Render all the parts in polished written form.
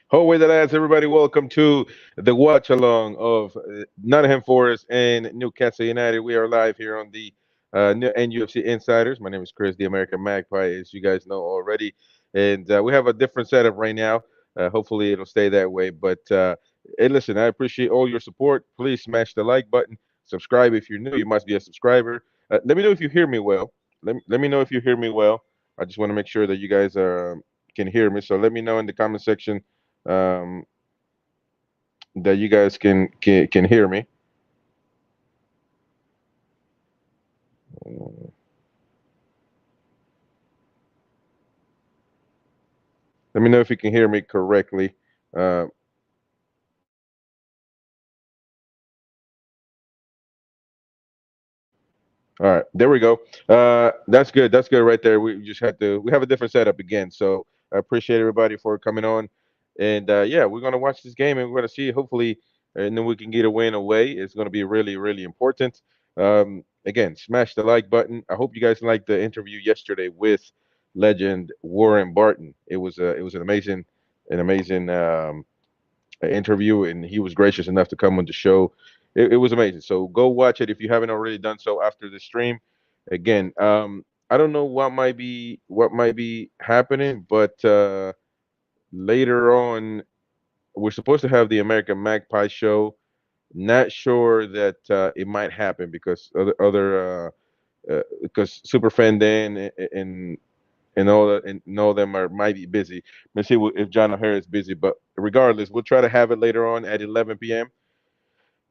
Way the lads, everybody, welcome to the watch along of Nottingham Forest and Newcastle United. We are live here on the NUFC Insiders. My name is Chris, the American Magpie, as you guys know already. And we have a different setup right now. Hopefully, it'll stay that way. But hey, listen, I appreciate all your support. Please smash the like button, subscribe if you're new. You must be a subscriber. Let me know if you hear me well. Let me know if you hear me well. I just want to make sure that you guys can hear me. So let me know in the comment section um, that you guys can hear me. Let me know if you can hear me correctly. Uh, all right, there we go. That's good. That's good right there. We just had to. We have a different setup again. So I appreciate everybody for coming on. And yeah, we're gonna watch this game and we're gonna see. Hopefully, and then we can get a win away. It's gonna be really, really important. Again, smash the like button. I hope you guys liked the interview yesterday with legend Warren Barton. It was an amazing interview, and he was gracious enough to come on the show. It was amazing. So go watch it if you haven't already done so after the stream. Again, I don't know what might be happening, but later on we're supposed to have the American Magpie show. Not sure that it might happen because because Superfan Dan and all them are might be busy. Let's see if John O'Hara is busy, but regardless, we'll try to have it later on at 11 p.m.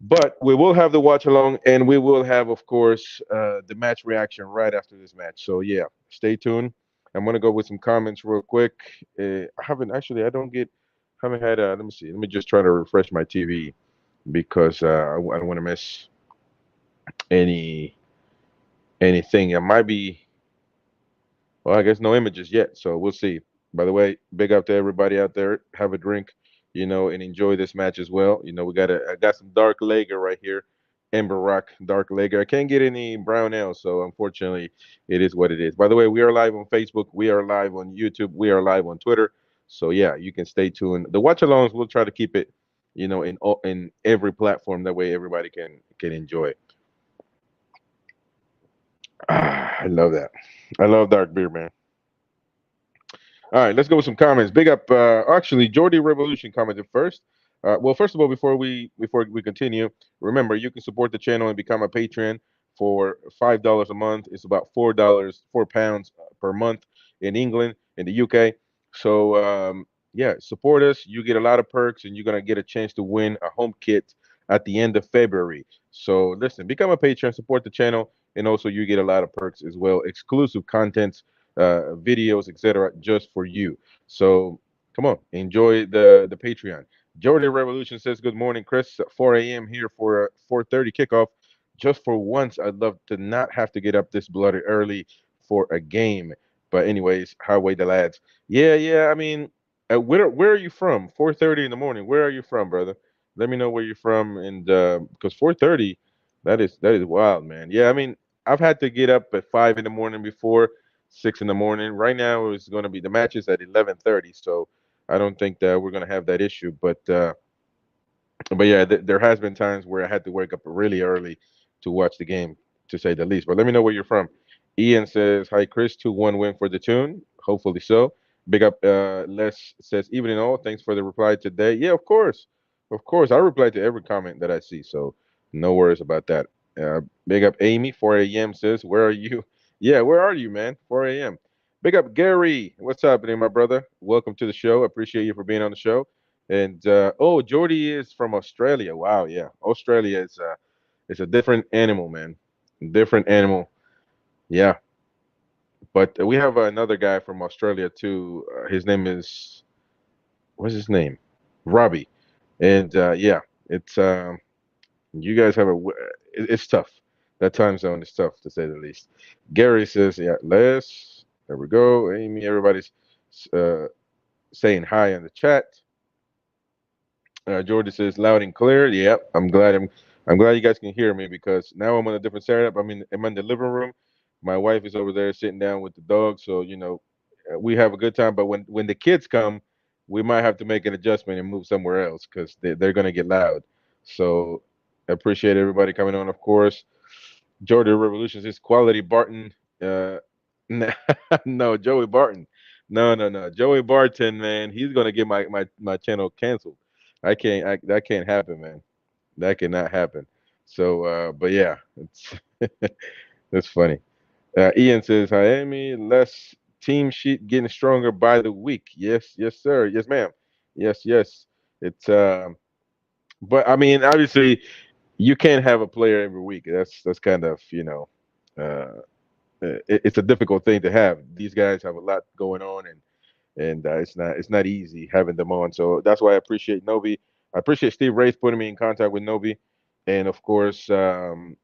But we will have the watch along, and we will have, of course, the match reaction right after this match. So yeah, stay tuned. I'm gonna go with some comments real quick. I haven't actually. I don't get. Haven't had. Let me see. Let me just try to refresh my TV because I don't want to miss any anything. It might be. Well, I guess no images yet, so we'll see. By the way, big up to everybody out there. Have a drink, and enjoy this match as well. I got some dark lager right here, Ember Rock dark lager. I can't get any brown ale, so unfortunately, it is what it is. By the way, we are live on Facebook, we are live on YouTube, we are live on Twitter. So yeah, you can stay tuned. The watch alongs, we'll try to keep it, in every platform. That way, everybody can enjoy. I love that. I love dark beer, man. All right, let's go with some comments. Big up, actually, Jordy Revolution commented first. Well, first of all, before we continue, remember you can support the channel and become a patron for $5 a month. It's about £4 per month in England, in the UK. So yeah, support us. You get a lot of perks, and you're gonna get a chance to win a home kit at the end of February. So listen, become a patron, support the channel, and also you get a lot of perks as well, exclusive contents, videos, etc., just for you. So come on, enjoy the Patreon. Jordan Revolution says, "Good morning, Chris. 4 a.m. here for a 4:30 kickoff. Just for once, I'd love to not have to get up this bloody early for a game. But anyways, highway the lads. Yeah, yeah. I mean, where are you from? 4:30 in the morning. Where are you from, brother? Let me know where you're from, and because 4:30, that is wild, man. Yeah, I mean, I've had to get up at 5 in the morning before, 6 in the morning. Right now, it's going to be the matches at 11:30, so I don't think that we're going to have that issue. But yeah, there has been times where I had to wake up really early to watch the game, to say the least. But let me know where you're from. Ian says, "Hi, Chris. 2-1 win for the tune. Hopefully so." Big up. Les says, "Evening all. Thanks for the reply today." Yeah, of course. I reply to every comment that I see, so no worries about that. Big up Amy. 4 a.m. says, "Where are you?" Yeah, where are you, man? 4 a.m. Big up Gary. What's happening, my brother? Welcome to the show. Appreciate you for being on the show. And oh, Jordy is from Australia. Wow, yeah, Australia is a different animal, man. Different animal. Yeah, but we have another guy from Australia too. His name is what's his name? Robbie. And yeah, it's you guys have it's tough. That time zone is tough to say the least. Gary says, yeah, Les. There we go. Amy, everybody's uh, saying hi in the chat. Jordan says loud and clear. Yep, I'm glad you guys can hear me because now I'm on a different setup. I'm in the living room. My wife is over there sitting down with the dog, so we have a good time. But when the kids come, we might have to make an adjustment and move somewhere else because they're going to get loud. So I appreciate everybody coming on, of course. Georgia Revolutions is Quality Barton. Uh, no, Joey Barton. No. Joey Barton, man, he's going to get my channel canceled. That can't happen, man. That cannot happen. So, but yeah, it's that's funny. Ian says, Miami, less team sheet getting stronger by the week. Yes, sir. Yes, ma'am. Yes. It's but I mean, obviously, you can't have a player every week. That's kind of uh, it's a difficult thing to have. These guys have a lot going on, and it's not easy having them on. So that's why I appreciate Novi. I appreciate Steve Race putting me in contact with Novi, and of course, well,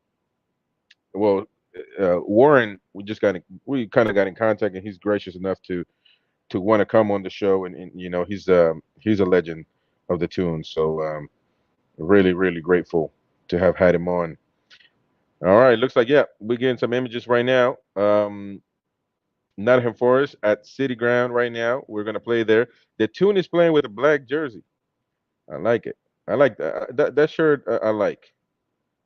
Warren, we kind of got in contact, and he's gracious enough to want to come on the show, and he's a legend of the tune. So really grateful to have had him on. All right, looks like yeah, we're getting some images right now. Nottingham Forest at City Ground right now. We're gonna play there. The tune is playing with a black jersey. I like it. I like that shirt. I like.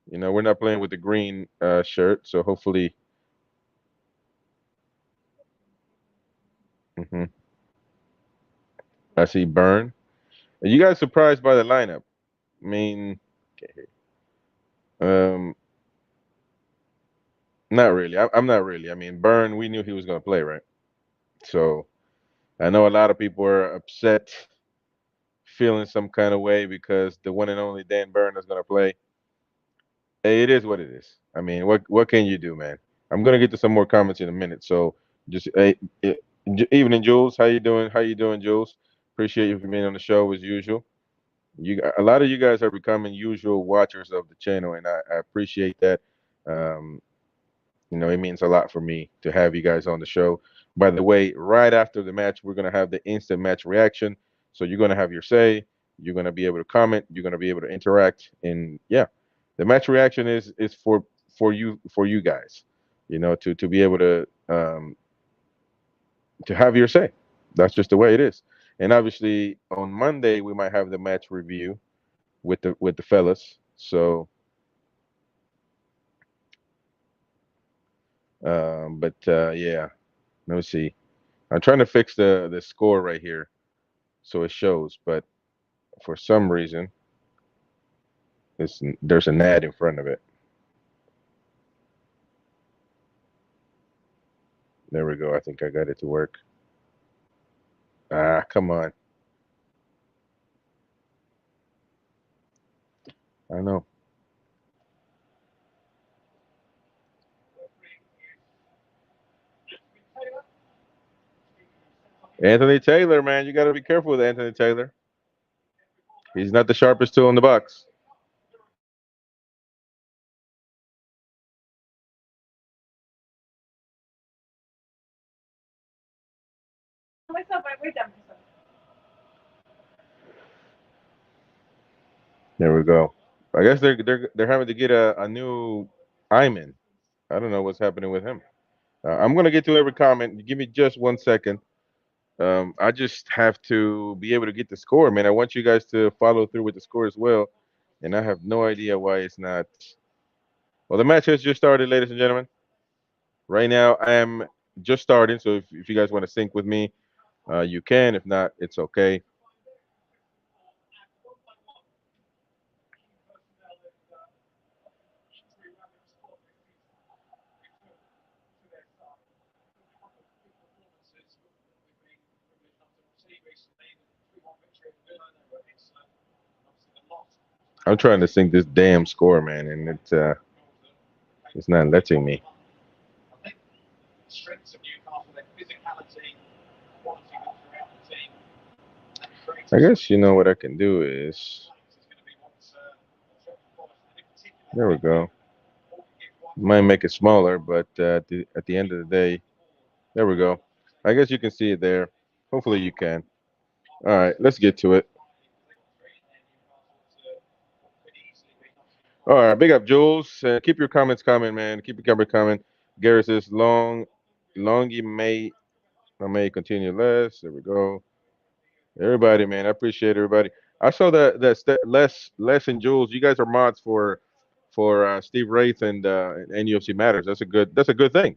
We're not playing with the green shirt, so hopefully. Hmm. I see Burn. Are you guys surprised by the lineup? I mean, um, not really. I'm not really. I mean, Burn, we knew he was going to play, right? So I know a lot of people are upset, feeling some kind of way because the one and only Dan Burn is going to play. Hey, it is what it is. I mean, what can you do, man? I'm going to get to some more comments in a minute. So just evening, Jules. How you doing? How you doing, Jules? Appreciate you for being on the show as usual. A lot of you guys are becoming usual watchers of the channel, and I appreciate that. Um, it means a lot for me to have you guys on the show. By the way, right after the match, we're gonna have the instant match reaction. So you're gonna have your say. You're gonna be able to comment. You're gonna be able to interact. And yeah, the match reaction is for you guys. To be able to have your say. That's just the way it is. And obviously, on Monday we might have the match review with the fellas. So, but yeah, let me see. I'm trying to fix the score right here so it shows, but for some reason, there's an ad in front of it. There we go. I think I got it to work. Ah, come on. I know. Anthony Taylor, man, you got to be careful with Anthony Taylor. He's not the sharpest tool in the box. There we go. I guess they're having to get a new Iman. I don't know what's happening with him. I'm gonna get to every comment. Give me just 1 second. I just have to be able to get the score, man. I want you guys to follow through with the score as well. And I have no idea why it's not. Well, the match has just started, ladies and gentlemen. Right now, I am just starting. So if you guys want to sync with me, you can. If not, it's okay. I'm trying to sync this damn score, man, and it's not letting me. I guess you know what I can do is. There we go. Might make it smaller, but at the end of the day, there we go. I guess you can see it there. Hopefully you can. All right, let's get to it. All right, big up Jules. Keep your comments coming, man. Keep your comment coming. Gary says long, may continue less. There we go. Everybody, man, I appreciate everybody. I saw that Les and Jules. You guys are mods for Steve Wraith and NUFC Matters. That's a good thing.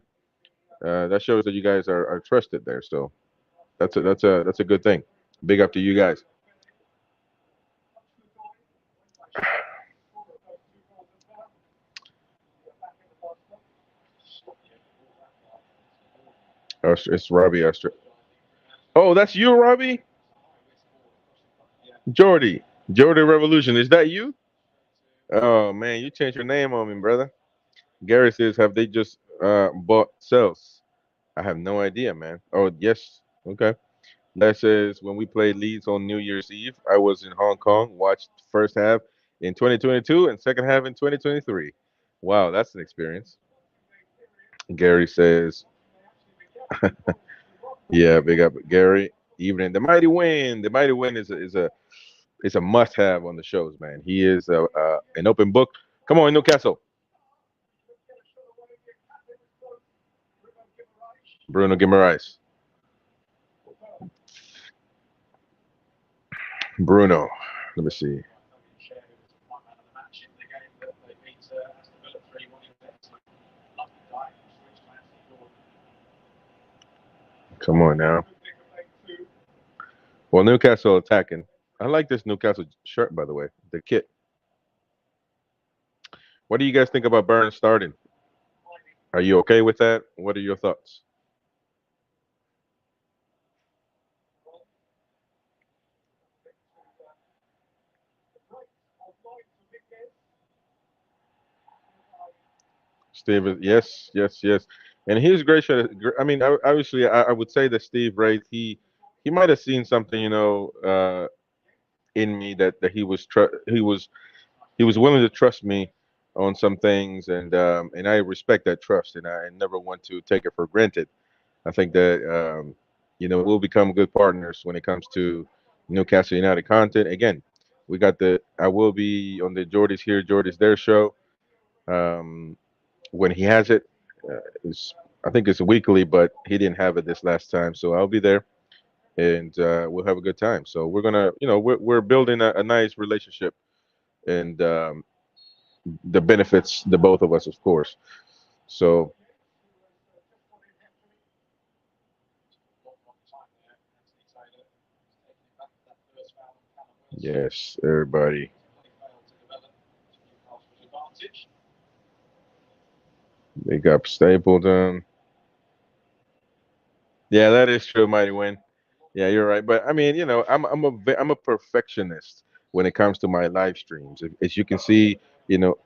That shows that you guys are trusted there. So that's a good thing. Big up to you guys. It's Robbie Esther. Oh, that's you, Robbie. Jordy. Jordy Revolution. Is that you? Oh man, you changed your name on me, brother. Gary says, have they just bought cells? I have no idea, man. Oh yes. Okay. That says when we played Leeds on New Year's Eve, I was in Hong Kong, watched first half in 2022 and second half in 2023. Wow, that's an experience. Gary says, yeah, big up Gary. Evening. The Mighty Win. The Mighty Win is a must-have on the shows, man. He is an open book. Come on, Newcastle. Bruno Guimaraes. Bruno. Let me see. Come on now. Well, Newcastle attacking. I like this Newcastle shirt, by the way. The kit. What do you guys think about Burns starting? Are you okay with that? What are your thoughts? Steve, yes, yes, yes. And he's great shot. I mean, obviously, I would say that Steve Wright, he might have seen something, in me that he was willing to trust me on some things, and I respect that trust, and I never want to take it for granted. I think that we'll become good partners when it comes to Newcastle United content. Again, I will be on the Jordy's Here, Jordy's There show um, when he has it. It's, I think it's weekly, but he didn't have it this last time, so I'll be there and we'll have a good time. So we're gonna, we're building a nice relationship, and the benefits the both of us, of course. So yes, everybody, big up Stapleton. Yeah, that is true, Mighty Win. Yeah, you're right. But I mean, I'm a perfectionist when it comes to my live streams. As you can see,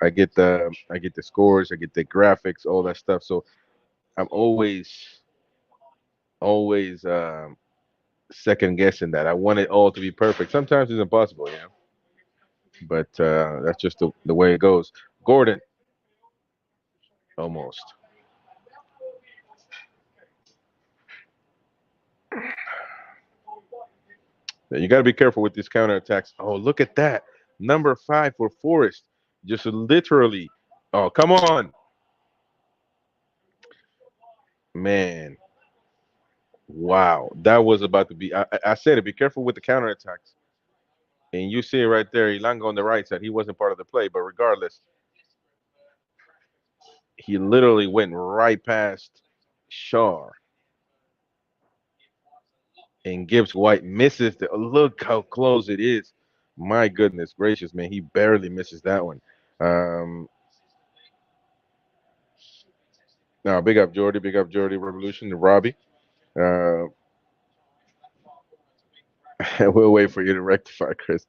I get the scores, I get the graphics, all that stuff. So I'm always second guessing that. I want it all to be perfect. Sometimes it's impossible, but that's just the way it goes. Gordon, almost. Yeah, you got to be careful with these counterattacks. Oh, look at that. Number 5 for Forest. Just literally. Oh, come on. Man. Wow. That was about to be. I said it. Be careful with the counterattacks. And you see it right there. Ilanga on the right side. He wasn't part of the play, but regardless, he literally went right past Shaw. And Gibbs White misses the look how close it is. My goodness gracious, man. He barely misses that one. Um, Now, big up Jordy Revolution, and Robbie. Uh, we'll wait for you to rectify, Chris.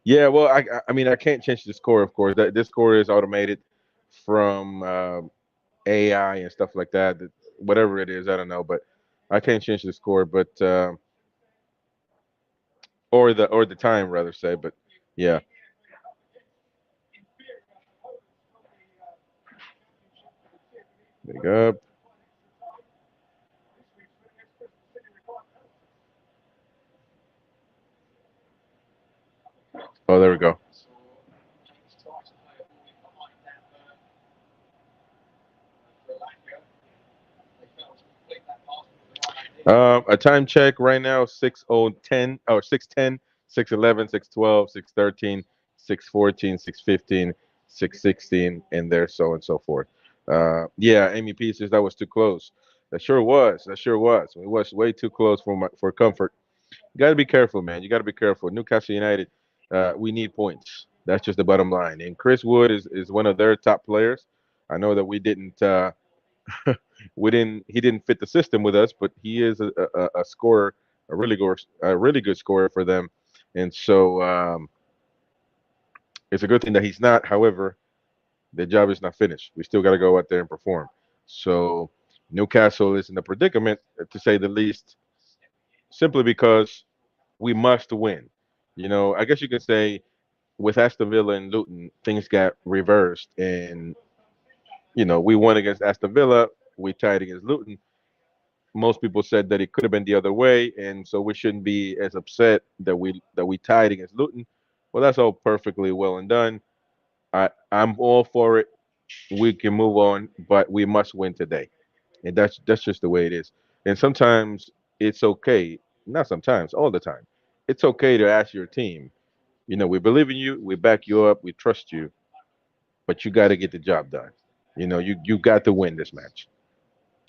Yeah, well, I mean, I can't change the score, of course. That this score is automated from AI and stuff like that. Whatever it is, I don't know, but I can't change the score, but or the time, rather say. But yeah, big up. Oh, there we go. A time check right now: 6:10 or 6:10, 6:11, 6:12, 6:13, 6:14, 6:15, 6:16, and there so and so forth. Yeah, Amy P says that was too close. That sure was. That sure was. It was way too close for comfort. You got to be careful, man. You got to be careful. Newcastle United, we need points. That's just the bottom line. And Chris Wood is one of their top players. I know that we didn't. We didn't. He didn't fit the system with us, but he is a scorer, a really good scorer for them, and so it's a good thing that he's not. However, the job is not finished. We still got to go out there and perform. So Newcastle is in a predicament, to say the least, simply because we must win. I guess you can say with Aston Villa and Luton, things got reversed, and we won against Aston Villa, we tied against Luton. Most people said that it could have been the other way, and so we shouldn't be as upset that we tied against Luton. Well, that's all perfectly well and done. I'm all for it. We can move on, but we must win today, and that's just the way it is. And sometimes it's okay, not sometimes, all the time. It's okay to ask your team. We believe in you, we back you up, we trust you, but you got to get the job done. You got to win this match.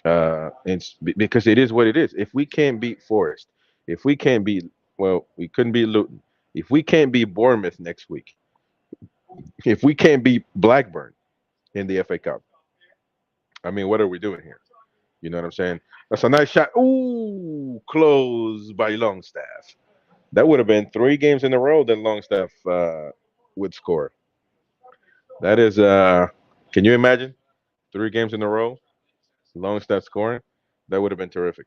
Because it is what it is. If we can't beat Forest, if we can't beat, well, we couldn't beat Luton. If we can't beat Bournemouth next week, if we can't beat Blackburn in the FA Cup, I mean, what are we doing here? You know what I'm saying? That's a nice shot. Ooh, close by Longstaff. That would have been 3 games in a row that Longstaff would score. That is, can you imagine? 3 games in a row, Longstaff scoring. That would have been terrific.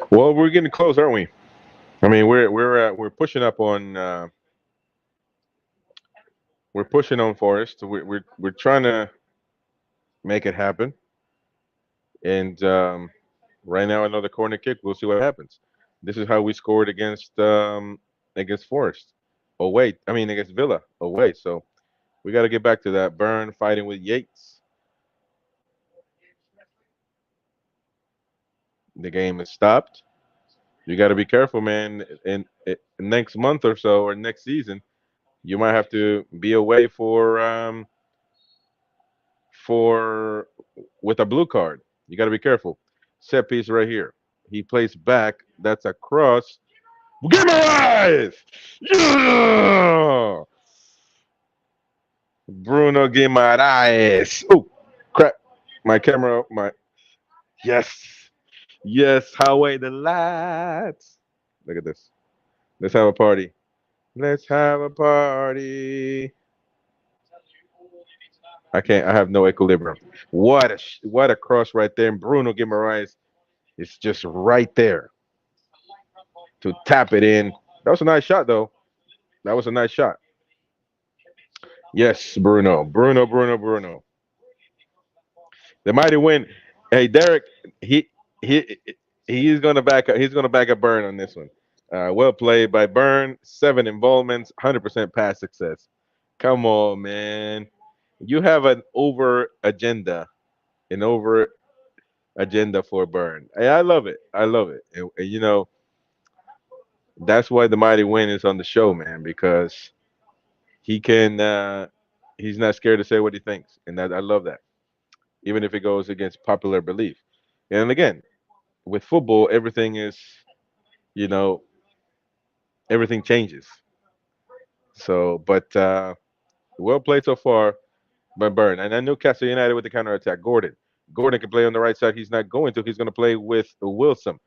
Well, we're getting close, aren't we? I mean, we're pushing up on we're pushing on Forest. We're trying to make it happen. And right now, another corner kick. We'll see what happens. This is how we scored against Forest. Oh wait, I mean against Villa. Oh wait, so we got to get back to that. Burn fighting with Yates. The game is stopped. You got to be careful, man. In next month or so, or next season, you might have to be away for with a blue card. You got to be careful. Set piece right here. He plays back. That's a cross. Guimaraes! Yeah! Bruno Guimaraes. Oh, crap. My camera. Yes. Yes. Highway the lights. Look at this. Let's have a party. Let's have a party. I can't. I have no equilibrium. What a cross right there. And Bruno Guimaraes is just right there to tap it in. That was a nice shot, though. That was a nice shot. Yes, Bruno. Bruno, Bruno, Bruno. The mighty win. Hey, Derek, he he he's gonna back up. He's gonna back up Burn on this one. Well played by Burn. 7 involvements, 100% pass success. Come on, man. You have an over agenda for Burn. Hey, I love it. I love it. And, that's why the mighty win is on the show, man, because he can. He's not scared to say what he thinks, and I love that, even if it goes against popular belief. And again, with football, you know, everything changes. So, but well played so far by Burn. And I Newcastle United with the counter attack. Gordon can play on the right side. He's not going to. He's going to play with Wilson.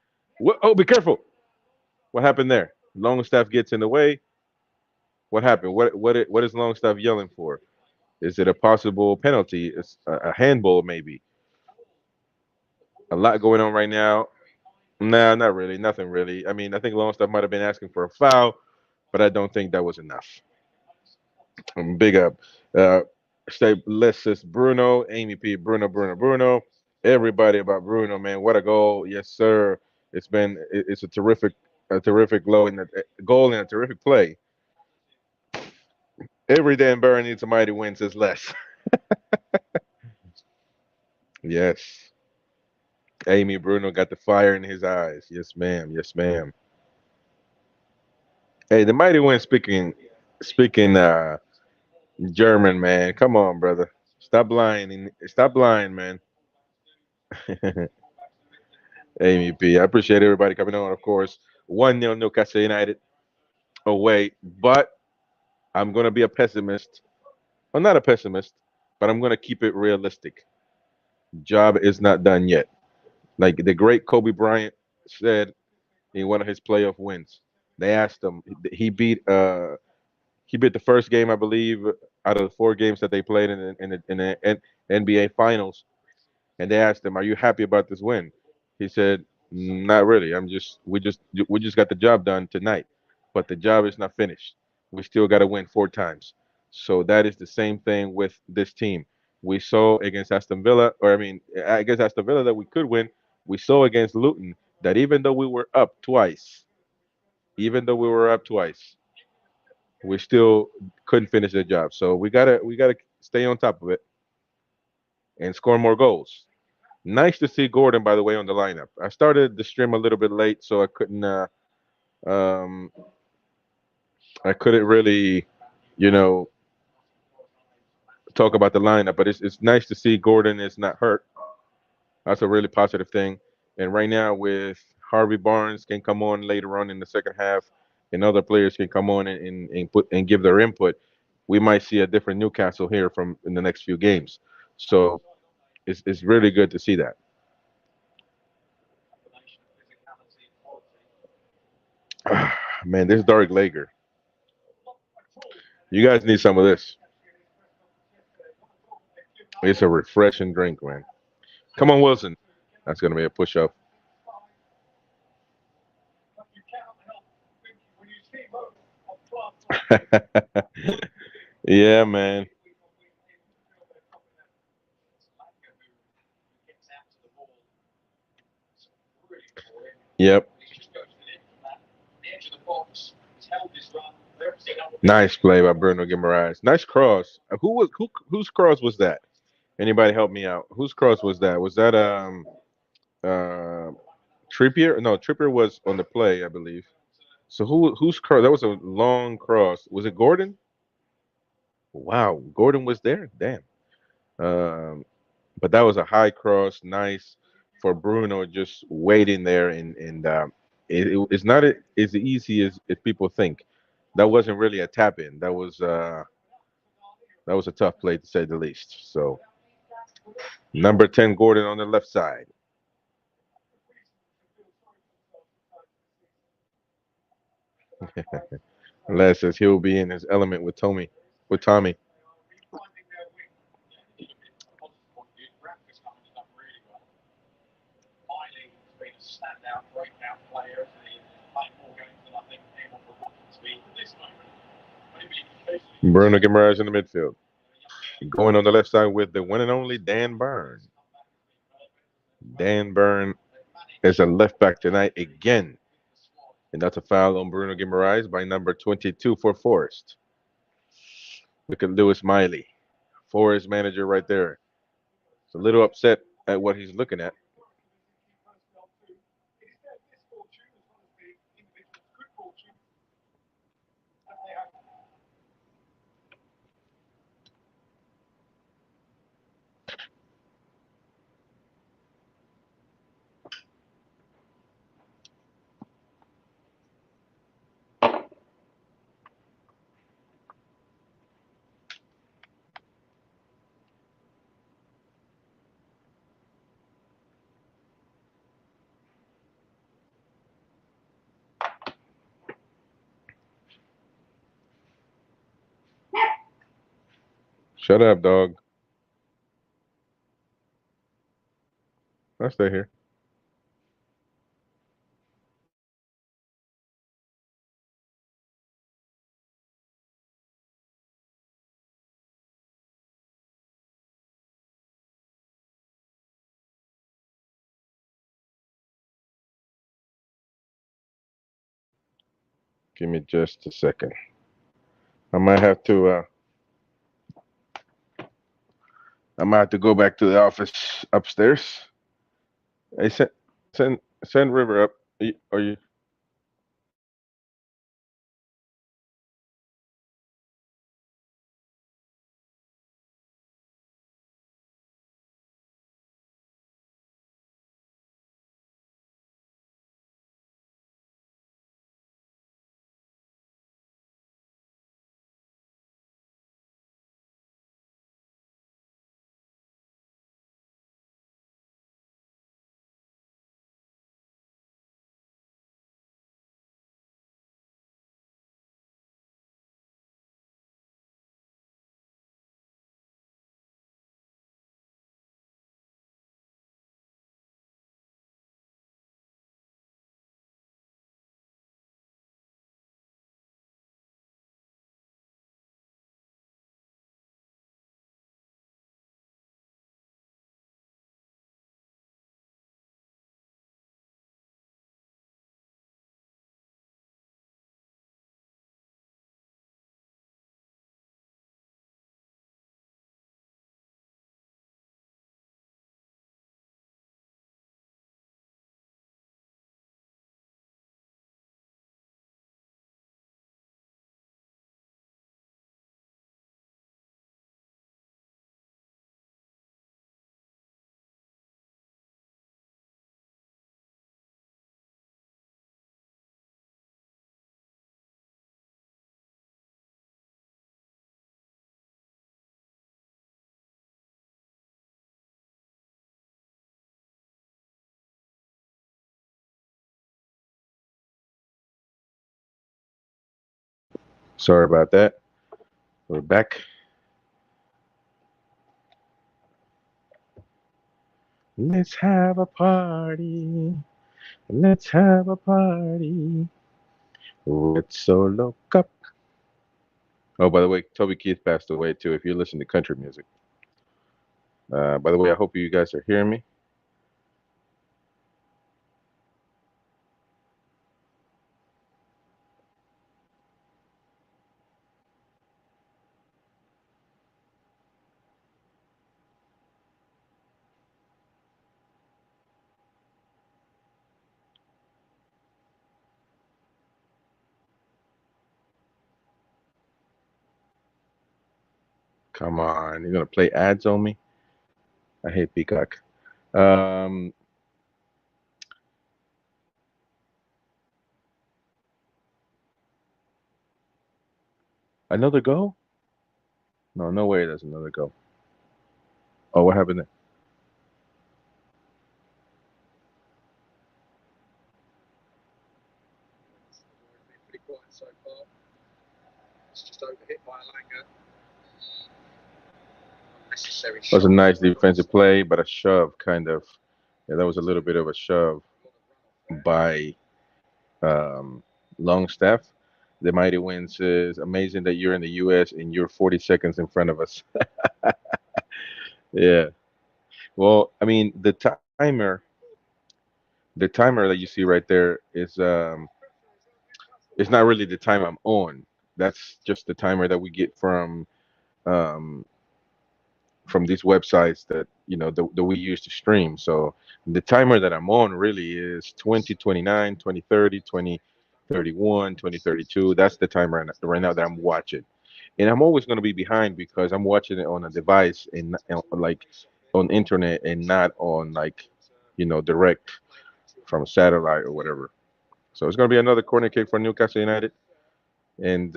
Oh, be careful! What happened there? Longstaff gets in the way. What happened? What is Longstaff yelling for? Is it a possible penalty? It's a handball, maybe. A lot going on right now. Nah, not really. Nothing really. I mean, I think Longstaff might have been asking for a foul. but I don't think that was enough. Big up. Uh, Stay Lessus Bruno, Amy P. Bruno. Everybody about Bruno, man. What a goal. Yes, sir. It's a terrific goal and a terrific play. Every damn Burn needs a mighty win, says less. Yes. Amy Bruno got the fire in his eyes. Yes, ma'am. Yes, ma'am. Hey, the mighty win speaking German, man. Come on, brother. Stop lying. Stop lying, man. Amy P. I appreciate everybody coming on, of course. 1-0 Newcastle United away. But I'm gonna be a pessimist. Well, not a pessimist, but I'm gonna keep it realistic. Job is not done yet. Like the great Kobe Bryant said in one of his playoff wins. They asked him. He beat the first game, I believe, out of the 4 games that they played in the NBA Finals. And they asked him, "Are you happy about this win?" He said, "Not really. We just got the job done tonight, but the job is not finished. We still got to win 4 times." So that is the same thing with this team. We saw against Aston Villa, or I mean, against Aston Villa that we could win. We saw against Luton that even though we were up twice, we still couldn't finish the job. So we gotta stay on top of it and score more goals. Nice to see Gordon, by the way, on the lineup. I started the stream a little bit late, so um, I couldn't really, you know, talk about the lineup. But it's nice to see Gordon is not hurt. That's a really positive thing. And right now, with Harvey Barnes can come on later on in the second half, and other players can come on and put and give their input. We might see a different Newcastle here from in the next few games. So it's really good to see that. Man, this dark lager. You guys need some of this. It's a refreshing drink, man. Come on, Wilson. That's gonna be a push up. Yeah, man. Yep. Nice play by Bruno Guimaraes. Nice cross. Whose cross was that? Anybody help me out? Whose cross was that? Was that uh Trippier? No, Trippier was on the play, I believe. So whose cross? That was a long cross. Was it Gordon? Wow, Gordon was there. Damn. Um, but that was a high cross. Nice for Bruno, just waiting there, and it's not as easy as people think. That wasn't really a tap in. That was a tough play to say the least. So number 10, Gordon on the left side. Les says he'll be in his element with Tommy. Bruno Guimaraes in the midfield. Going on the left side with the one and only Dan Byrne. Dan Byrne is a left back tonight again. And that's a foul on Bruno Guimaraes by number 22 for Forest. Look at Lewis Miley, Forest manager right there. He's a little upset at what he's looking at. Shut up, dog. I stay here. Give me just a second. I might have to. I might have to go back to the office upstairs. Hey, send River up. Are you? Sorry about that. We're back. Let's have a party. Let's have a party. Let's solo cup. Oh, by the way, Toby Keith passed away too. If you listen to country music. By the way, I hope you guys are hearing me. Come on, you're gonna play ads on me? I hate Peacock. Um, Another go? No, no way. There's another go. Oh, what happened there? Pretty quiet so far. It's just overhit by Alanga. Unnecessary That was a shot. nice defensive play, but a shove kind of. Yeah, that was a little bit of a shove by Longstaff. The Mighty Wind says, "Amazing that you're in the U.S. and you're 40 seconds in front of us." Yeah. Well, I mean, the timer that you see right there is it's not really the time I'm on. That's just the timer that we get um from these websites that that we use to stream. So the timer that I'm on really is 2029, 2030, 2031, 2032. That's the timer right now that I'm watching. And I'm always going to be behind because I'm watching it on a device and like on internet and not on like direct from satellite or whatever. So it's going to be another corner kick for Newcastle United. And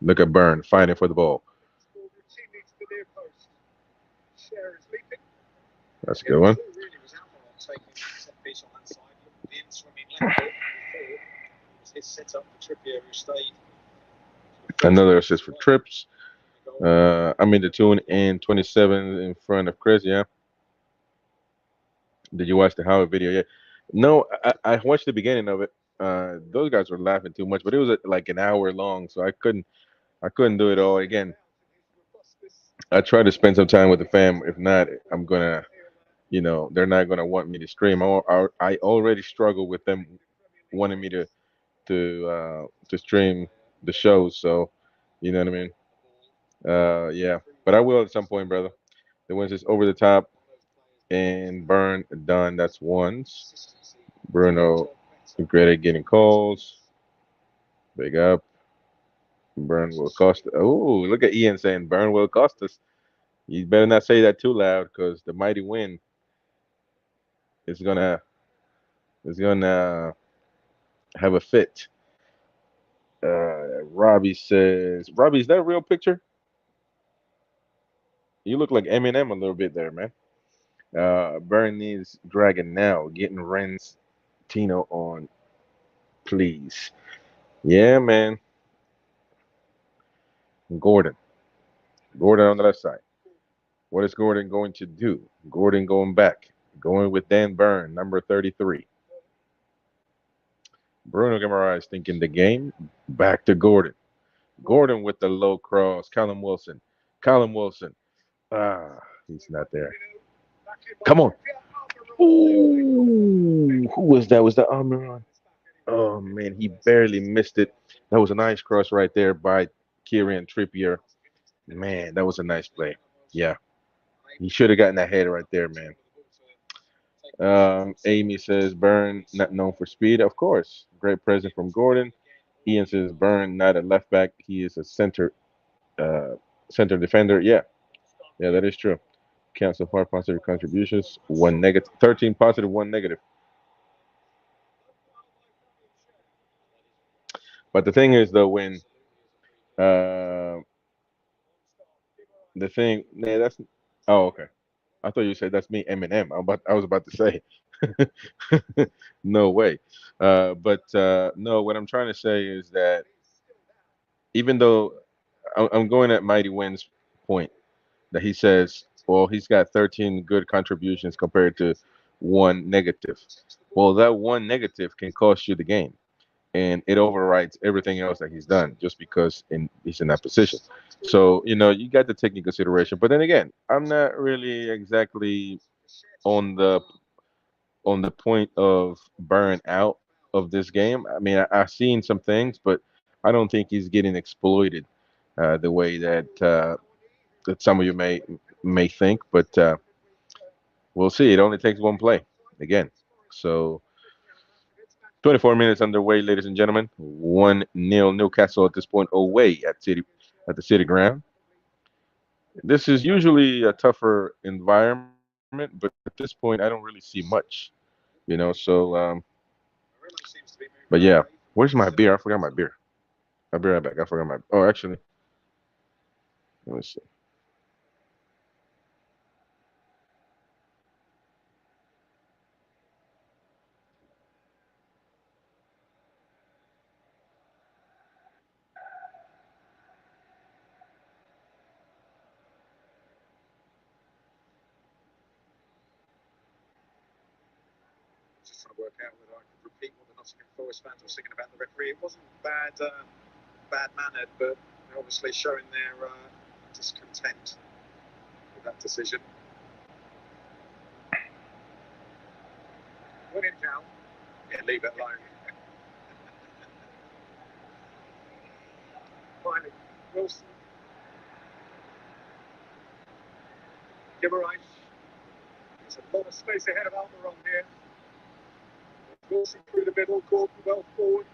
look at Byrne fighting for the ball. That's a good one. Another assist for Trips. I'm in the tune in 27 in front of Chris. Yeah. Did you watch the Howard video yet? No, I watched the beginning of it. Those guys were laughing too much, but it was like an hour long, so I couldn't do it all again. I try to spend some time with the fam. If not, I'm gonna they're not gonna want me to stream. I already struggle with them wanting me to stream the shows. So, you know what I mean? Yeah, but I will at some point, brother. The ones is over the top and burn done. That's ones. Bruno, great at getting calls. Big up. Burn will cost. Oh, look at Ian saying burn will cost us. You better not say that too loud, because the mighty wind is gonna have a fit. Robbie says, Robbie, is that a real picture? You look like Eminem a little bit there, man. Burn needs Dragon now. Getting Ren's Tino on, please. Yeah, man. Gordon. Gordon on the left side. What is Gordon going to do? Gordon going back. Going with Dan Byrne, number 33. Bruno Guimaraes thinking the game. Back to Gordon. Gordon with the low cross. Callum Wilson. Callum Wilson. Ah, he's not there. Come on. Ooh, who was that? Was that Almiron? Oh man, he barely missed it. That was a nice cross right there by Kieran Trippier. Man, that was a nice play. Yeah, he should have gotten that header right there, man. Amy says Burn not known for speed. Of course, great present from Gordon. Ian says Burn not a left back. He is a uh, center defender. Yeah, yeah, that is true. Count so far positive contributions. One negative. 13 positive. One negative. But the thing is, though, when uh, the thing, yeah, that's. Oh, okay. I thought you said that's me, Eminem. I was about to say, no way. But no, what I'm trying to say is that even though I'm going at Mighty Wynn's point that he says, well, he's got 13 good contributions compared to one negative. Well, that one negative can cost you the game, and it overrides everything else that he's done just because he's in that position. So you got to take into consideration. But then again, I'm not really exactly on the point of burn out of this game. I mean, I've seen some things, but I don't think he's getting exploited the way that some of you may think. But we'll see. It only takes one play again. So 24 minutes underway, ladies and gentlemen. 1-0 Newcastle at this point away at the City Ground. This is usually a tougher environment, but at this point, I don't really see much. So but yeah, where's my beer? I forgot my beer. I'll be right back. I forgot my. Oh, actually, let me see. Just trying to work out whether I could repeat what the Nottingham Forest fans were singing about the referee. It wasn't bad mannered, but they're obviously showing their discontent with that decision. What in now? Yeah, leave it alone. Finally, Wilson. Guimaraes. There's a lot of space ahead of Almiron here. Wilson through the middle, Gordon well forward.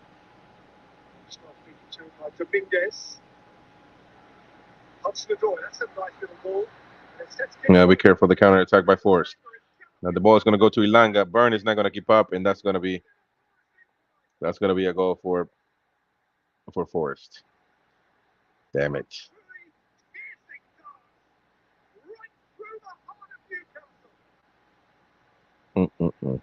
Start speaking to Dominguez. Punch the door. That's a nice little ball. Yeah, be careful the counter attack by Forest. Now the ball is going to go to Ilanga. Burn is not going to keep up, and that's going to be a goal for Forest. Damn it. Mm-mm-mm.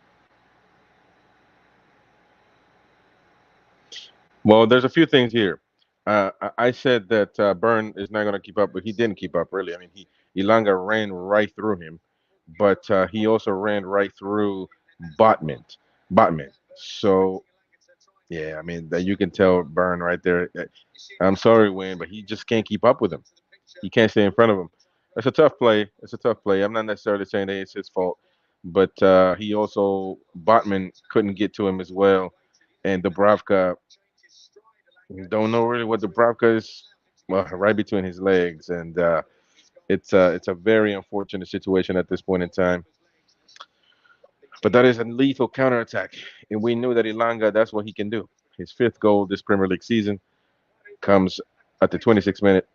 Well, there's a few things here. I said that Burn is not going to keep up, but he didn't keep up really. I mean, Ilanga ran right through him, but he also ran right through Botman. Botman. So yeah, I mean that you can tell Burn right there. I'm sorry, Wayne, but he just can't keep up with him. He can't stay in front of him. That's a tough play. It's a tough play. I'm not necessarily saying that it's his fault, but he also Botman couldn't get to him as well, and Dubravka don't know really what Dubravka is. Well, right between his legs, and it's a very unfortunate situation at this point in time. But that is a lethal counterattack, and we knew that Ilanga, that's what he can do. His fifth goal this Premier League season comes at the 26th minute,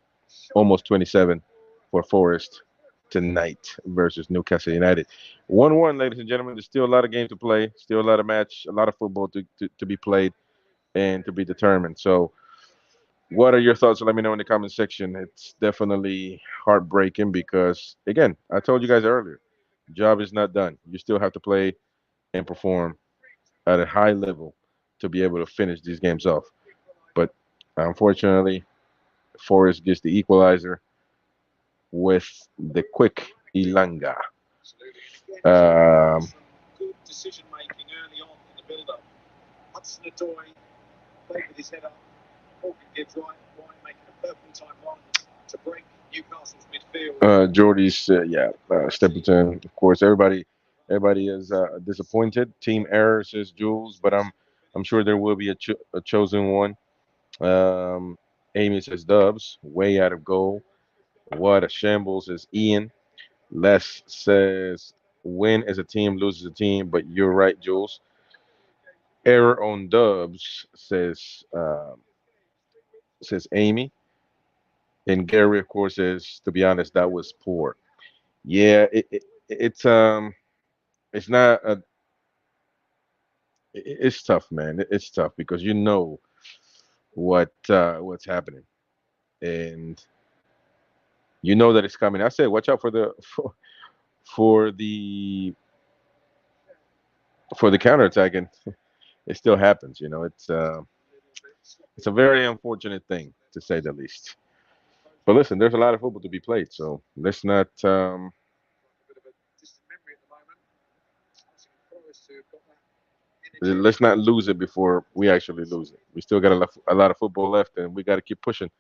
almost 27 for Forest tonight versus Newcastle United. 1-1, ladies and gentlemen. There's still a lot of game to play, still a lot of match, a lot of football to be played and to be determined. So, what are your thoughts? Let me know in the comment section. It's definitely heartbreaking because, again, I told you guys earlier, job is not done. You still have to play and perform at a high level to be able to finish these games off. But unfortunately, Forest gets the equalizer with the quick Ilanga. Um, Good decision making early on in the build up. Hudson-Odoi played with his head up. Morgan gives right, making a perfect time run to break Newcastle's midfield. Jordy's, Stapleton. Of course, everybody is disappointed. Team error says Jules, but I'm sure there will be a chosen one. Um, Amy says Dubs, way out of goal. What a shambles is Ian. Les says win as a team, lose as a team, but you're right, Jules. Error on Dubs says Amy, and Gary, of course, says to be honest, that was poor. Yeah, it's not a, it's tough, man. It's tough because you know what's happening, and you know that it's coming. I said, watch out for for the for the counterattack, and it still happens. You know, it's a very unfortunate thing to say the least. But listen, there's a lot of football to be played, so let's not lose it before we actually lose it. We still got a lot of football left, and we got to keep pushing.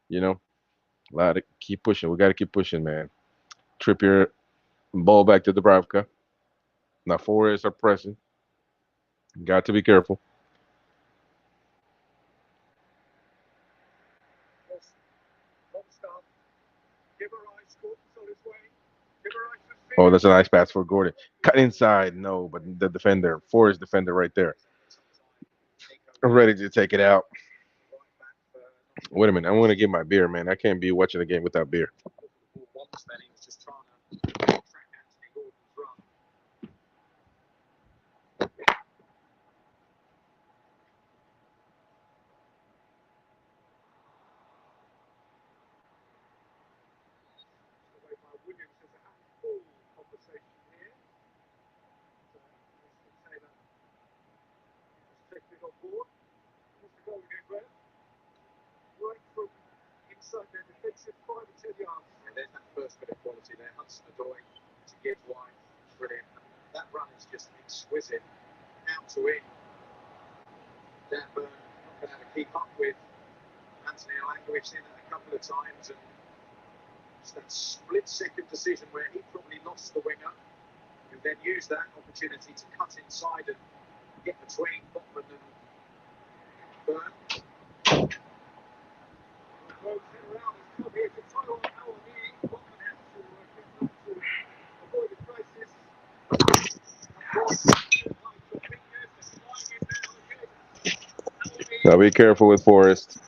You know, a lot of keep pushing. We got to keep pushing, man. Trippier ball back to Dubravka. Now Forest are pressing. Got to be careful. Oh, that's a nice pass for Gordon. Cut inside, no, but the defender, Forest defender, right there, ready to take it out. Wait a minute, I want to get my beer, man. I can't be watching the game without beer. And there's that first bit of quality there. Hudson-Odoi to give wide, brilliant. That run is just exquisite. Out to in. Danburn not going to keep up with Anthony Elanga. We've seen that a couple of times, and it's that split-second decision where he probably lost the winger, who then used that opportunity to cut inside and get between Botman and Burn. Now be careful with Forest.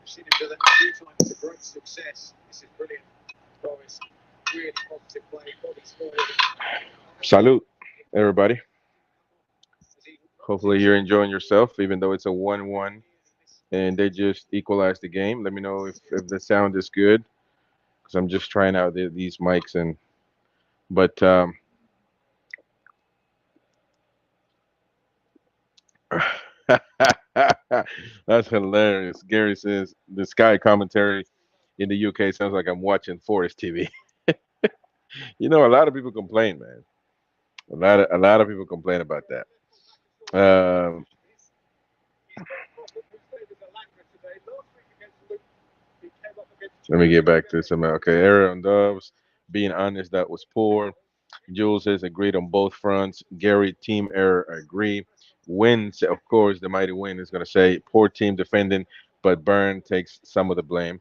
Seen him do that a few times to great success. This is brilliant. Boris, really positive play. Bobby's forward. Salute, everybody. Hopefully you're enjoying yourself, even though it's a 1-1 and they just equalized the game. Let me know if the sound is good because I'm just trying out these mics and but that's hilarious. Gary says the Sky commentary in the UK sounds like I'm watching Forest TV. You know, a lot of people complain, man. A lot of people complain about that. Um, Let me get back to some. Okay, error on Doves. Being honest, that was poor. Jules says agreed on both fronts. Gary, team error, agree. Wins, of course, the mighty win is going to say poor team defending, but Byrne takes some of the blame.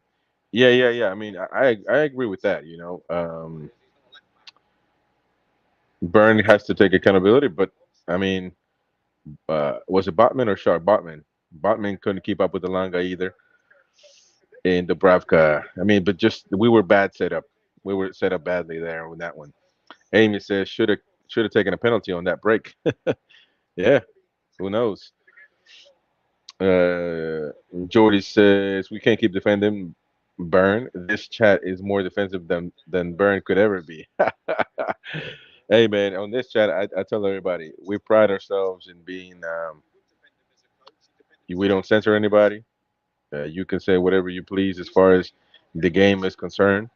Yeah, yeah, yeah. I mean, I agree with that. Byrne has to take accountability, but I mean, was it Botman or Sharp? Botman. Botman couldn't keep up with the Langa either in Dubravka. I mean, but just we were bad setup. We were set up badly there on that one. Amy says should have taken a penalty on that break. Yeah, who knows? Uh, Jordy says we can't keep defending Burn. This chat is more defensive than Burn could ever be. Hey man, on this chat, I tell everybody we pride ourselves in being. We don't censor anybody. You can say whatever you please as far as the game is concerned.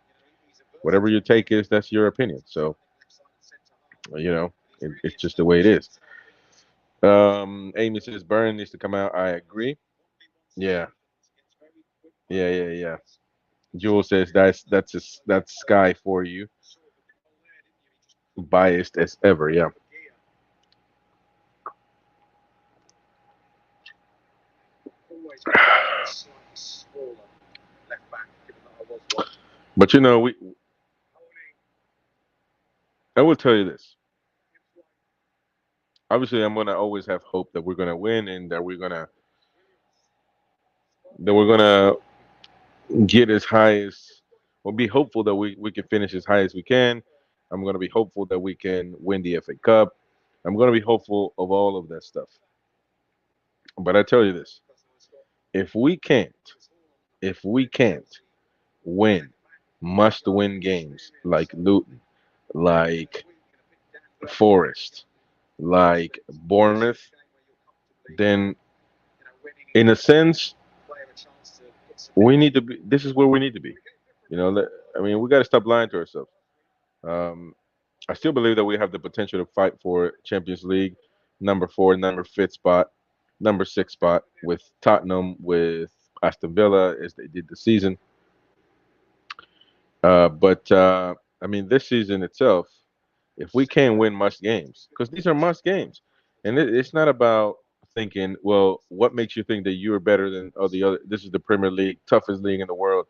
Whatever your take is, that's your opinion. So you know, it's just the way it is. Amy says Burn needs to come out. I agree. Yeah, yeah, yeah, yeah. Jewel says that's Sky for you. Biased as ever. Yeah. But we. I will tell you this. Obviously, I'm gonna always have hope that we're gonna win and that we're gonna get as high as. We'll be hopeful that we can finish as high as we can. I'm gonna be hopeful that we can win the FA Cup. I'm gonna be hopeful of all of that stuff. But I tell you this: if we can't, if we can't win must-win games like Luton, like Forest, like Bournemouth, then in a sense, we need to be. This is where we need to be. I mean, we got to stop lying to ourselves. Um, I still believe that we have the potential to fight for Champions League, number four, number fifth spot, number six spot with Tottenham, with Aston Villa as they did the season. But I mean, this season itself, if we can't win must games, because these are must games, and it's not about thinking, well, what makes you think that you're better than all the other? This is the Premier League, toughest league in the world.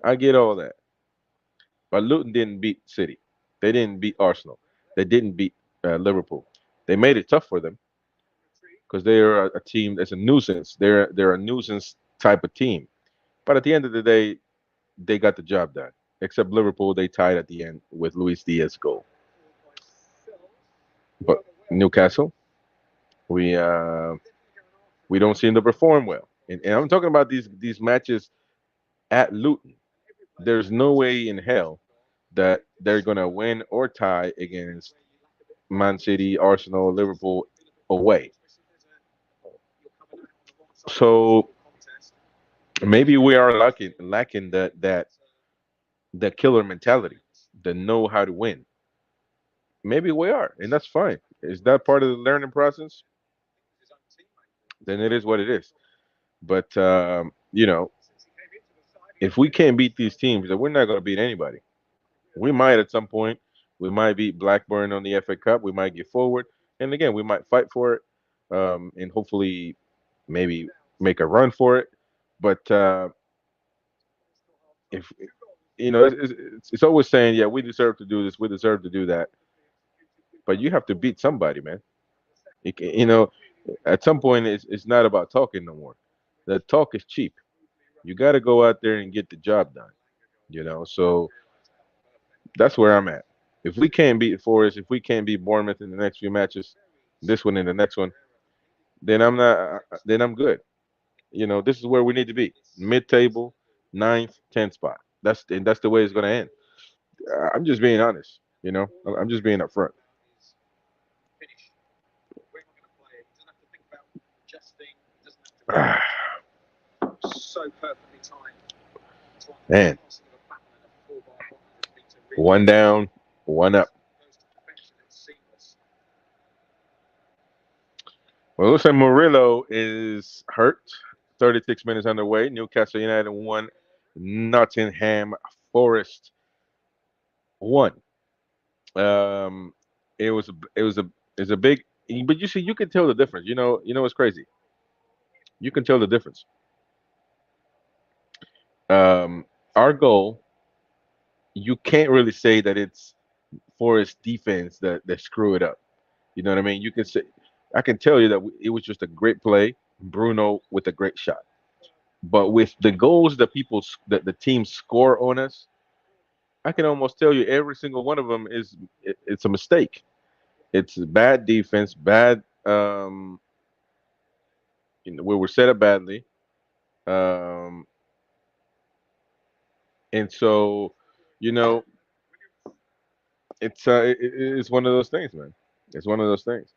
I get all that, but Luton didn't beat City, they didn't beat Arsenal, they didn't beat Liverpool. They made it tough for them because they're a team that's a nuisance. They're a nuisance type of team. But at the end of the day, they got the job done. Except Liverpool, they tied at the end with Luis Diaz goal. But Newcastle, we uh, we don't seem to perform well. And I'm talking about these matches at Luton. There's no way in hell that they're gonna win or tie against Man City, Arsenal, Liverpool away. So maybe we are lacking that killer mentality, the know how to win. Maybe we are, and that's fine. Is that part of the learning process? Then it is what it is. But if we can't beat these teams, then we're not going to beat anybody. We might at some point. We might beat Blackburn on the FA Cup. We might get forward, and again, we might fight for it, and hopefully, maybe make a run for it. But if it's always saying, yeah, we deserve to do this, we deserve to do that, but you have to beat somebody, man. At some point, it's not about talking no more. The talk is cheap. You got to go out there and get the job done. So that's where I'm at. If we can't beat Forest, if we can't beat Bournemouth in the next few matches, this one and the next one, then I'm not. Then I'm good. This is where we need to be: mid-table, ninth, 10th spot. That's the way it's going to end. I'm just being honest. I'm just being upfront. So perfectly timed. Man, one down, one up. Well, looks like Murillo is hurt. 36 minutes underway. Newcastle United won Nottingham Forest won. Um, it was a, it was a it's a big, but you see, you can tell the difference. You know what's crazy? You can tell the difference. Our goal, you can't really say that it's Forest defense that screw it up. You know what I mean? You can say, I can tell you that it was just a great play, Bruno with a great shot. But with the goals that that the team score on us, I can almost tell you every single one of them it's a mistake. It's bad defense, bad where we're set up badly, um, and so you know it's one of those things, man. It's one of those things.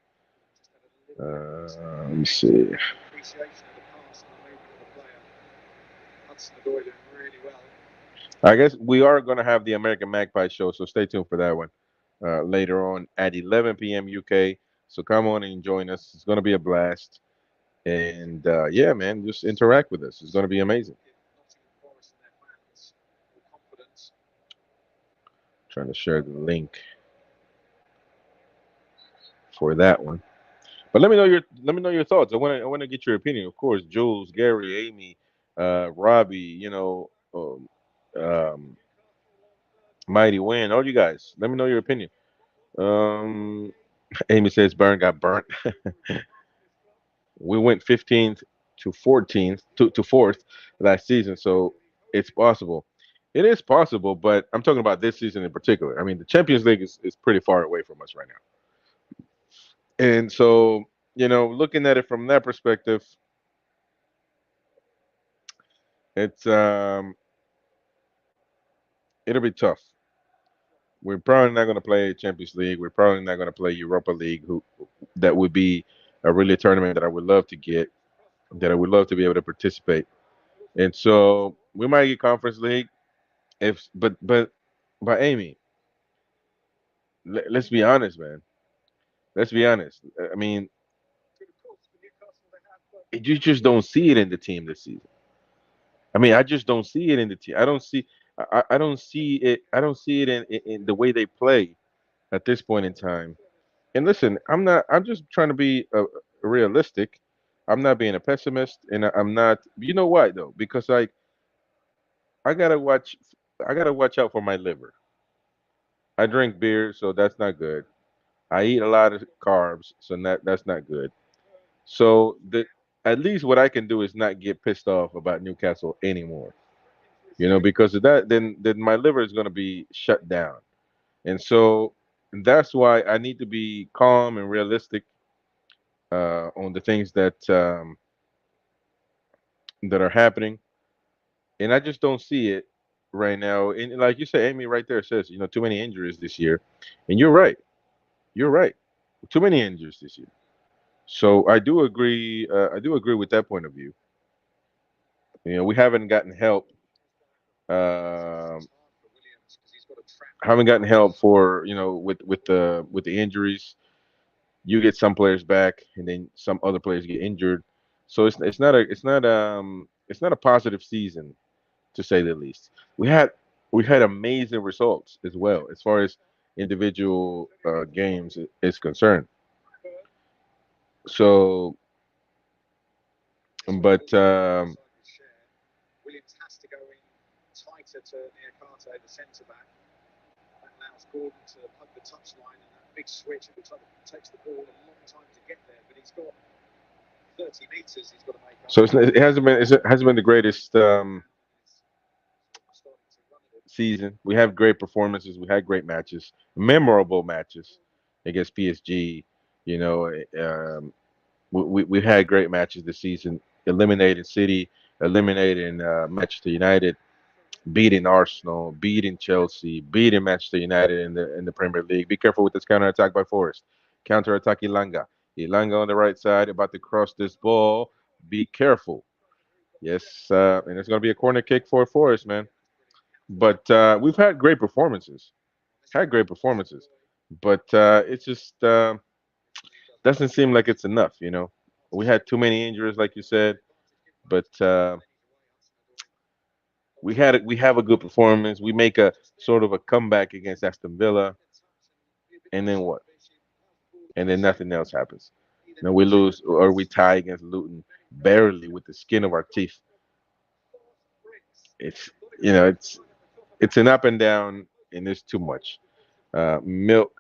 Let me see. Appreciation of the pass and the movement of the player. Hudson Odoi doing really well. I guess we are going to have the American Magpie show, so stay tuned for that one later on at 11 p.m. UK. So come on and join us. It's going to be a blast. And yeah, man, just interact with us. It's going to be amazing. Give Nottingham Forest and their fans more confidence. Trying to share the link for that one. But let me know your thoughts. I want to get your opinion. Of course, Jules, Gary, Amy, Robbie, um, Mighty Win, all you guys. Let me know your opinion. Um, Amy says Burn got burnt. We went 15th to 14th to fourth last season, so it's possible. It is possible, but I'm talking about this season in particular. I mean, the Champions League is pretty far away from us right now, and so looking at it from that perspective, it's it'll be tough. We're probably not going to play Champions League. We're probably not going to play Europa League. Who that would be a really tournament that I would love to get, that I would love to be able to participate. And so we might get Conference League. If but Amy, let's be honest, man. Let's be honest. I mean, Good, of course, for Newcastle they have you just don't see it in the team this season. I mean, I just don't see it in the team. I don't see it. I don't see it in the way they play at this point in time. And listen, I'm not. I'm just trying to be realistic. I'm not being a pessimist, and I'm not. You know why though? Because I gotta watch. I gotta watch out for my liver. I drink beer, so that's not good. I eat a lot of carbs, so that's not good. So the at least what I can do is not get pissed off about Newcastle anymore. Because of that, then my liver is gonna be shut down, and so that's why I need to be calm and realistic on the things that are happening, and I just don't see it right now. And like you said, Amy, right there says too many injuries this year, and you're right. You're right. Too many injuries this year. So I do agree. I do agree with that point of view. We haven't gotten help. Um it's hard for Williams because he's got a trap haven't gotten help for with the injuries. You get some players back, and then some other players get injured. So it's not a positive season to say the least. We had amazing results as well as far as individual games is concerned. So, but inside his share. Williams has to go in tighter to Niakate, the centre back. That allows Gordon to hug the touchline and that big switch. It looks like it takes the ball a long time to get there, but he's got 30 metres he's got to make up. so it hasn't been the greatest Starting to run it. season. We have great performances. We had great matches, memorable matches against PSG. You know, we had great matches this season, eliminating City, eliminating Manchester United, beating Arsenal, beating Chelsea, beating Manchester United in the Premier League. Be careful with this counter attack by Forest. Counter attack Ilanga. Ilanga on the right side, about to cross this ball. Be careful. Yes, and it's going to be a corner kick for Forest, man. But we've had great performances. Had great performances, but it just doesn't seem like it's enough. We had too many injuries, like you said, but We have a good performance. We make a sort of a comeback against Aston Villa, and then what? And then nothing else happens. Now we lose or we tie against Luton barely with the skin of our teeth. It's you know it's an up and down, and it's too much. Milk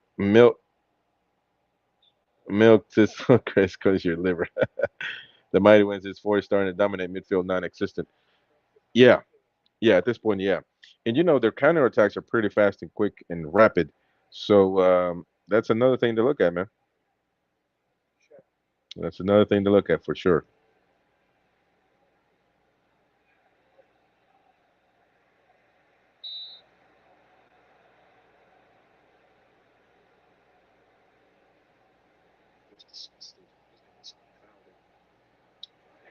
to Chris because your liver. The mighty wins is four starting to dominate midfield, non-existent. Yeah, yeah. At this point, yeah. And their counterattacks are pretty fast and quick and rapid. So that's another thing to look at, man. That's another thing to look at for sure.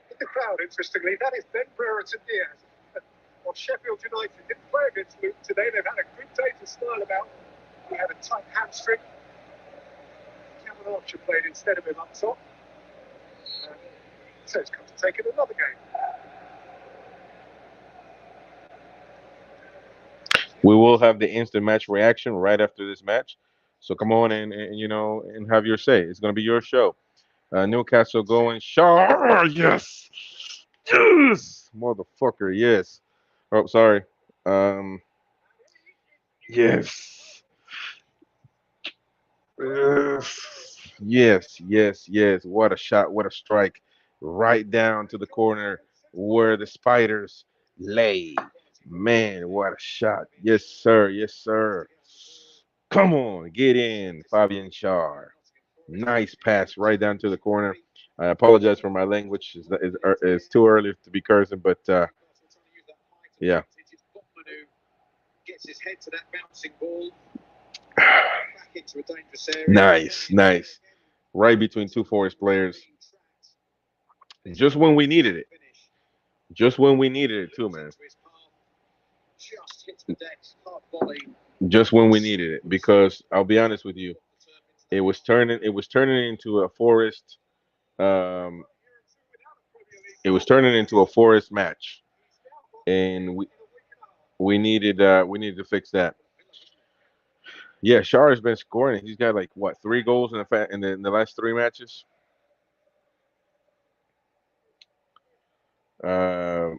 In the crowd, interestingly, that is Ben Brereton Diaz of Sheffield United. Didn't play against Luton today. They've had a good day to smile about. He had a tight hamstring. Cameron Archer played instead of him up top. So he's come to take it another game. We will have the instant match reaction right after this match. So come on and have your say. It's gonna be your show. Newcastle going Shaw. Yes, yes, motherfucker. Yes. Oh, sorry. Um, yes. Yes, yes, yes. What a shot. What a strike. Right down to the corner where the spiders lay. Man, what a shot. Yes, sir. Yes, sir. Come on, get in, Fabian Schär. Nice pass right down to the corner. I apologize for my language. It's too early to be cursing, but yeah. Gets his head to that bouncing ball. Back into a dangerous area. Nice, nice. Right between two Forest players. Just when we needed it. Just when we needed it too, man. Just hits the decks, hard volley. Just when we needed it. Because I'll be honest with you, it was turning into a Forest um it was turning into a Forest match. And we needed to fix that. Yeah, Shar has been scoring. He's got like what 3 goals in the last 3 matches. Uh,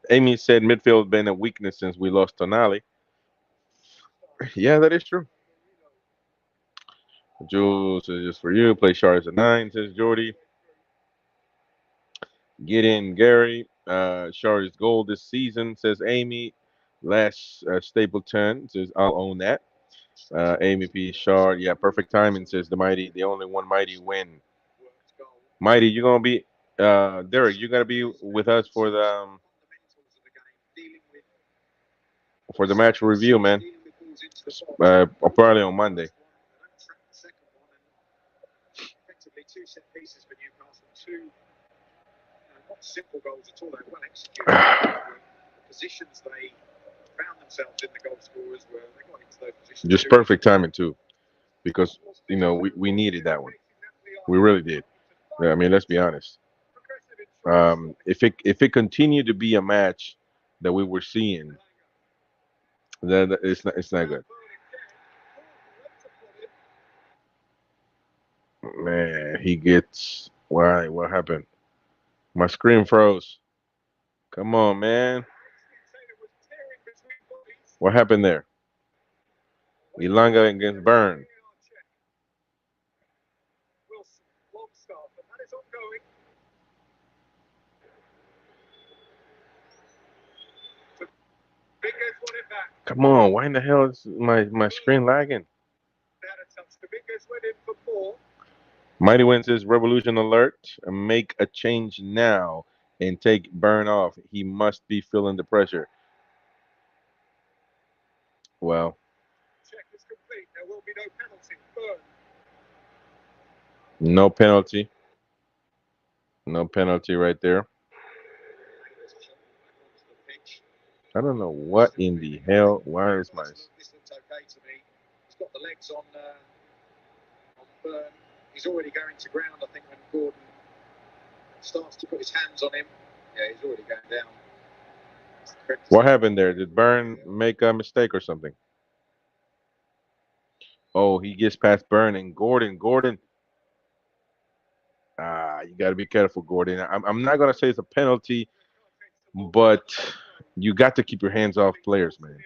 Amy said midfield been a weakness since we lost Tonali. Yeah, that is true. Jules is just for you. Play Shar as a 9, says Jordy. Get in, Gary. Shar's goal this season, says Amy. Last Stapleton says I'll own that. Amy P. Shard, yeah, perfect timing, says the only one mighty win. Mighty, you're gonna be Derek, you're gonna be with us for the match review, man. Probably on Monday. Effectively 2 set pieces for Newcastle, 2 not simple goals at all. They were well executed. The positions they found themselves in, the goal scorers were they got into those positions. Just perfect timing too, because we needed that one. We really did. I mean, let's be honest. If it continued to be a match that we were seeing, then it's not good. Man, he gets why? What happened? My screen froze. Come on, man. What happened there? Ilanga against Burn. Come on, why in the hell is my screen lagging? Mighty Wins is revolution alert. Make a change now and take Burn off. He must be feeling the pressure. Well, Check is complete. There will be no penalty. Burn. no penalty. No penalty right there. I don't know what in the hell. Why is my? This looks okay to me. He's got the legs on Burn. He's already going to ground. I think when Gordon starts to put his hands on him, yeah, he's already going down. What happened there? Did Burn make a mistake or something? Oh, he gets past Burn and Gordon. Gordon, you got to be careful, Gordon. I'm not gonna say it's a penalty, but you got to keep your hands off players, man.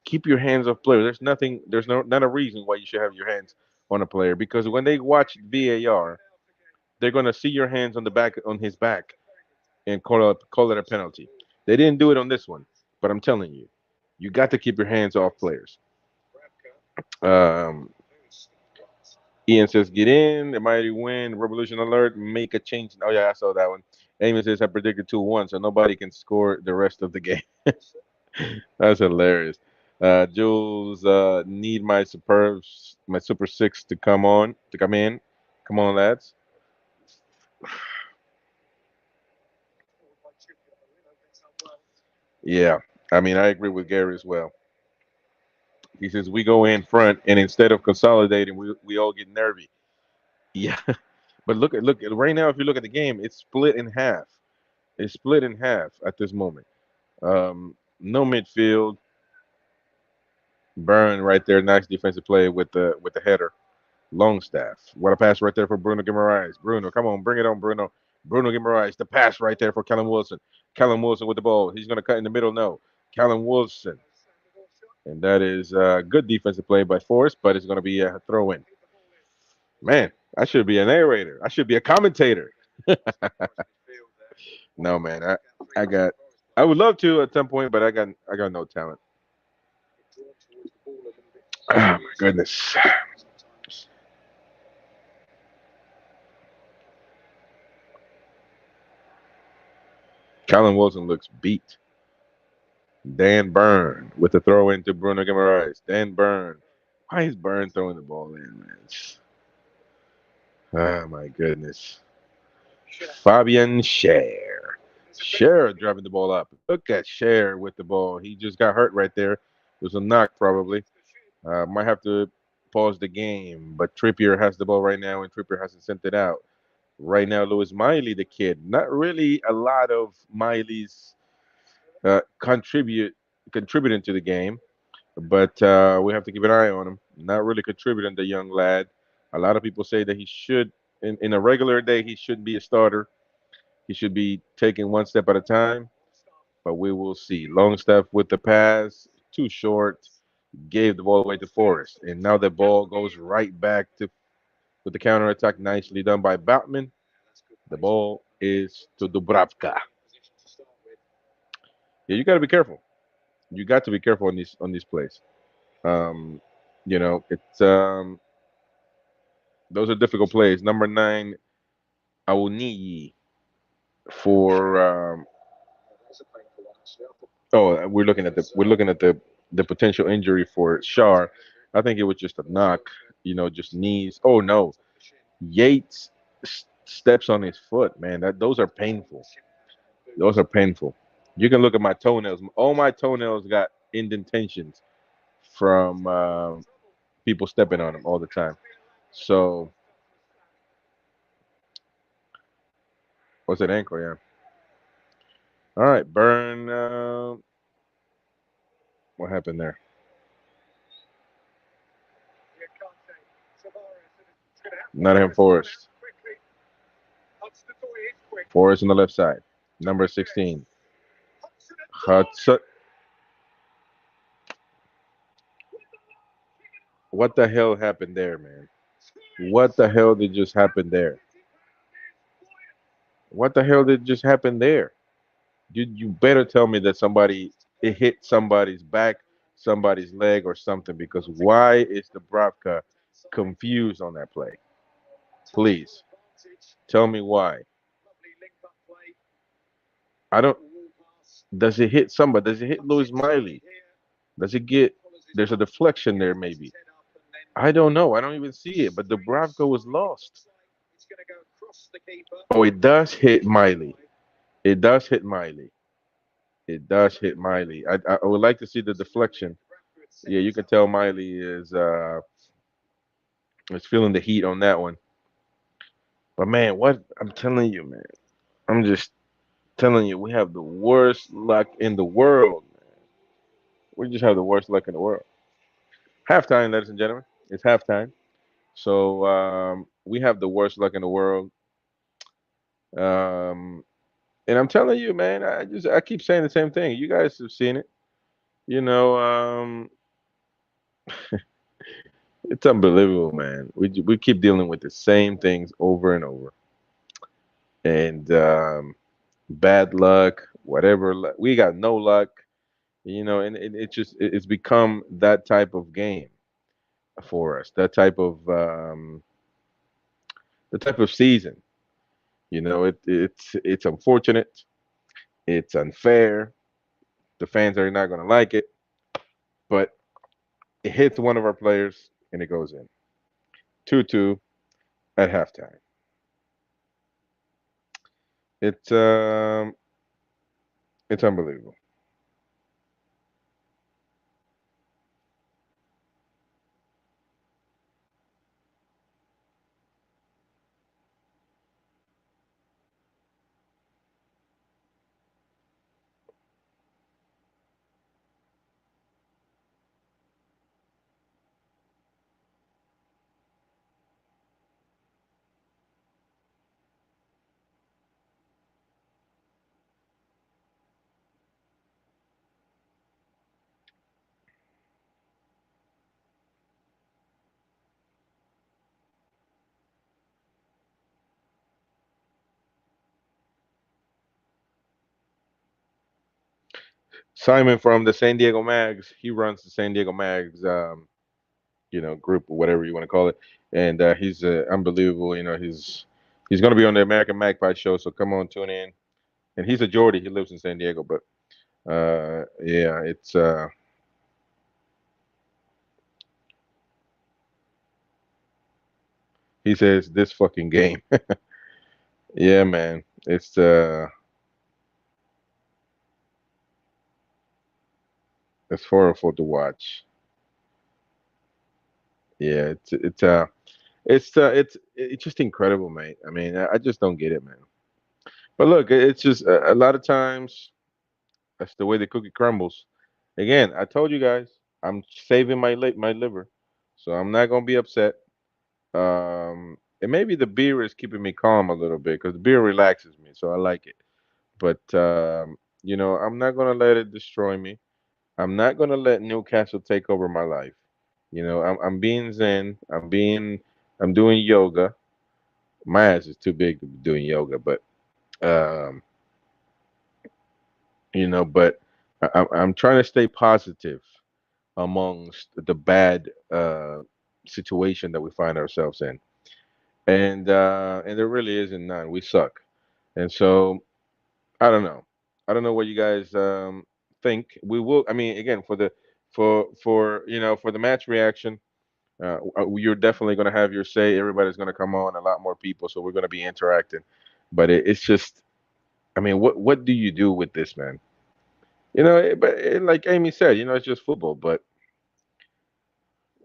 Keep your hands off players. There's nothing. There's not a reason why you should have your hands on a player because when they watch VAR, they're gonna see your hands on his back and call it a penalty. They didn't do it on this one, but I'm telling you, you got to keep your hands off players. Um, Ian says, "Get in, the mighty win, revolution alert, make a change." Oh yeah, I saw that one. Eamon says, "I predicted 2-1, so nobody can score the rest of the game." That's hilarious. Jules, need my super six to come in. Come on, lads. Yeah, I mean, I agree with Gary as well. He says we go in front, and instead of consolidating, we all get nervy. Yeah, but look at right now. If you look at the game, it's split in half. It's split in half at this moment. No midfield. Burn right there. Nice defensive play with the header. Longstaff. What a pass right there for Bruno Guimaraes. Bruno, come on, bring it on, Bruno. Bruno Guimaraes. The pass right there for Callum Wilson. Callum Wilson with the ball. He's going to cut in the middle. No. Callum Wilson. And that is a good defensive play by Forrest, but it's going to be a throw in. Man, I should be a narrator. I should be a commentator. No, man. I got. I would love to at some point, but I got no talent. Oh my goodness. Callum Wilson looks beat. Dan Byrne with the throw into Bruno Guimaraes. Dan Byrne. Why is Byrne throwing the ball in, man? Oh my goodness. Fabian Scher. Scher driving the ball up. Look at Scher with the ball. He just got hurt right there. It was a knock probably. Might have to pause the game, but Trippier has the ball right now, and Trippier hasn't sent it out. Right now, Lewis Miley, the kid. Not really a lot of Miley's contributing to the game, but we have to keep an eye on him. Not really contributing, the young lad. A lot of people say that he should, in a regular day, he shouldn't be a starter. He should be taking one step at a time, but we will see. Longstaff with the pass, too short, gave the ball away to Forrest, and now the ball goes right back to with the counter attack. Nicely done by Batman. The ball is to Dubravka. Yeah, you got to be careful. You got to be careful on these plays. Um, it's those are difficult plays. Number 9, Auniyi for. We're looking at the potential injury for Shar. I think it was just a knock. Just knees. Oh no, Yates steps on his foot. Man, those are painful. Those are painful. You can look at my toenails. All my toenails got indentations from people stepping on them all the time. So, what's that ankle? Yeah. All right, Burn. What happened there? Nottingham Forest. Forest on the left side. Number 16. Hudson. What the hell happened there, man? What the hell did just happen there? What the hell did just happen there? You better tell me that it hit somebody's back, somebody's leg, or something. Because why is the Bravka confused on that play? Please tell me why. I don't. Does it hit somebody? Does it hit Louis Miley? Does it get? There's a deflection there, maybe. I don't know. I don't even see it. But Dubravka was lost. Oh, it does hit Miley. It does hit Miley. It does hit Miley. I would like to see the deflection. Yeah, you can tell Miley is feeling the heat on that one. But man, what I'm telling you, man, I'm just Telling you, we have the worst luck in the world. We just have the worst luck in the world. Halftime, ladies and gentlemen. It's halftime. So we have the worst luck in the world. Um, and I'm telling you, man, I keep saying the same thing. You guys have seen it. You know, it's unbelievable, man. We keep dealing with the same things over and over, and bad luck, whatever. We got no luck, and it's become that type of game for us, that type of the type of season. It's unfortunate, it's unfair. The fans are not going to like it, but it hits one of our players and it goes in 2-2 at halftime. It's um, it's unbelievable. Simon from the San Diego Mags, he runs the San Diego Mags, group or whatever you want to call it, and he's unbelievable. He's going to be on the American Magpie show, so come on, tune in. And he's a Geordie. He lives in San Diego, but yeah, it's he says this fucking game. Yeah, man, it's horrible to watch. Yeah, it's just incredible, mate. I mean, I just don't get it, man. But look, it's just a lot of times that's the way the cookie crumbles. Again, I told you guys, I'm saving my liver, so I'm not gonna be upset. And maybe the beer is keeping me calm a little bit because the beer relaxes me, so I like it. But I'm not gonna let it destroy me. I'm not gonna let Newcastle take over my life. I'm being zen. I'm doing yoga. My ass is too big to be doing yoga, but um, but I'm trying to stay positive amongst the bad situation that we find ourselves in, and there really isn't none. We suck, and so I don't know. I don't know what you guys think. We will. I mean, again, for the match reaction, you're definitely going to have your say. Everybody's going to come on, a lot more people, so we're going to be interacting. But it's just, I mean, what do you do with this, man? Like Amy said, it's just football. But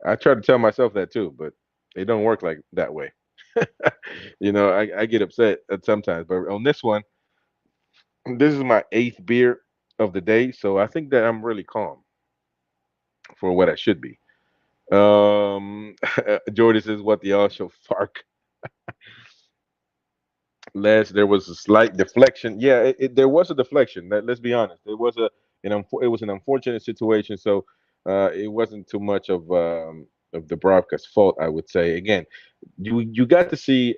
I try to tell myself that too, but it don't work like that way. I get upset at sometimes, but on this one, this is my eighth beer of the day, so I think that I'm really calm for what I should be. Jordan says, "What the all show fark." Les, there was a slight deflection. Yeah, there was a deflection. Let's be honest. It was an unfortunate situation. So it wasn't too much of the broadcast fault, I would say. Again, you got to see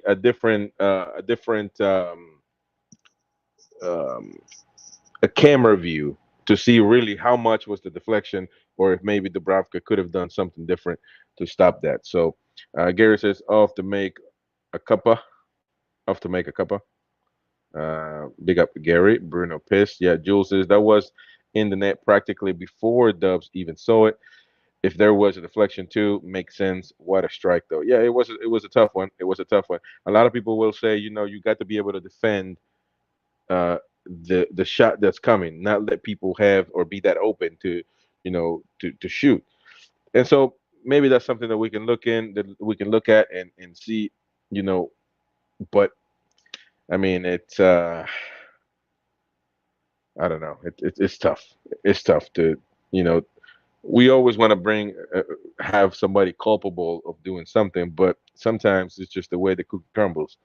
um, a camera view to see really how much was the deflection, or if maybe Dubravka could have done something different to stop that. So Gary says off to make a cuppa, off to make a cuppa. Big up Gary. Bruno pissed. Yeah, Jules says that was in the net practically before Dubs even saw it. If there was a deflection too, makes sense. What a strike though. Yeah, it was a tough one. It was a tough one. A lot of people will say, you got to be able to defend uh, the shot that's coming, not let people have or be that open to shoot. And so maybe that's something that we can look at and see, you know. But I mean, it's I don't know. It's tough. It's tough to, you know, we always want to have somebody culpable of doing something, but sometimes it's just the way the cookie crumbles,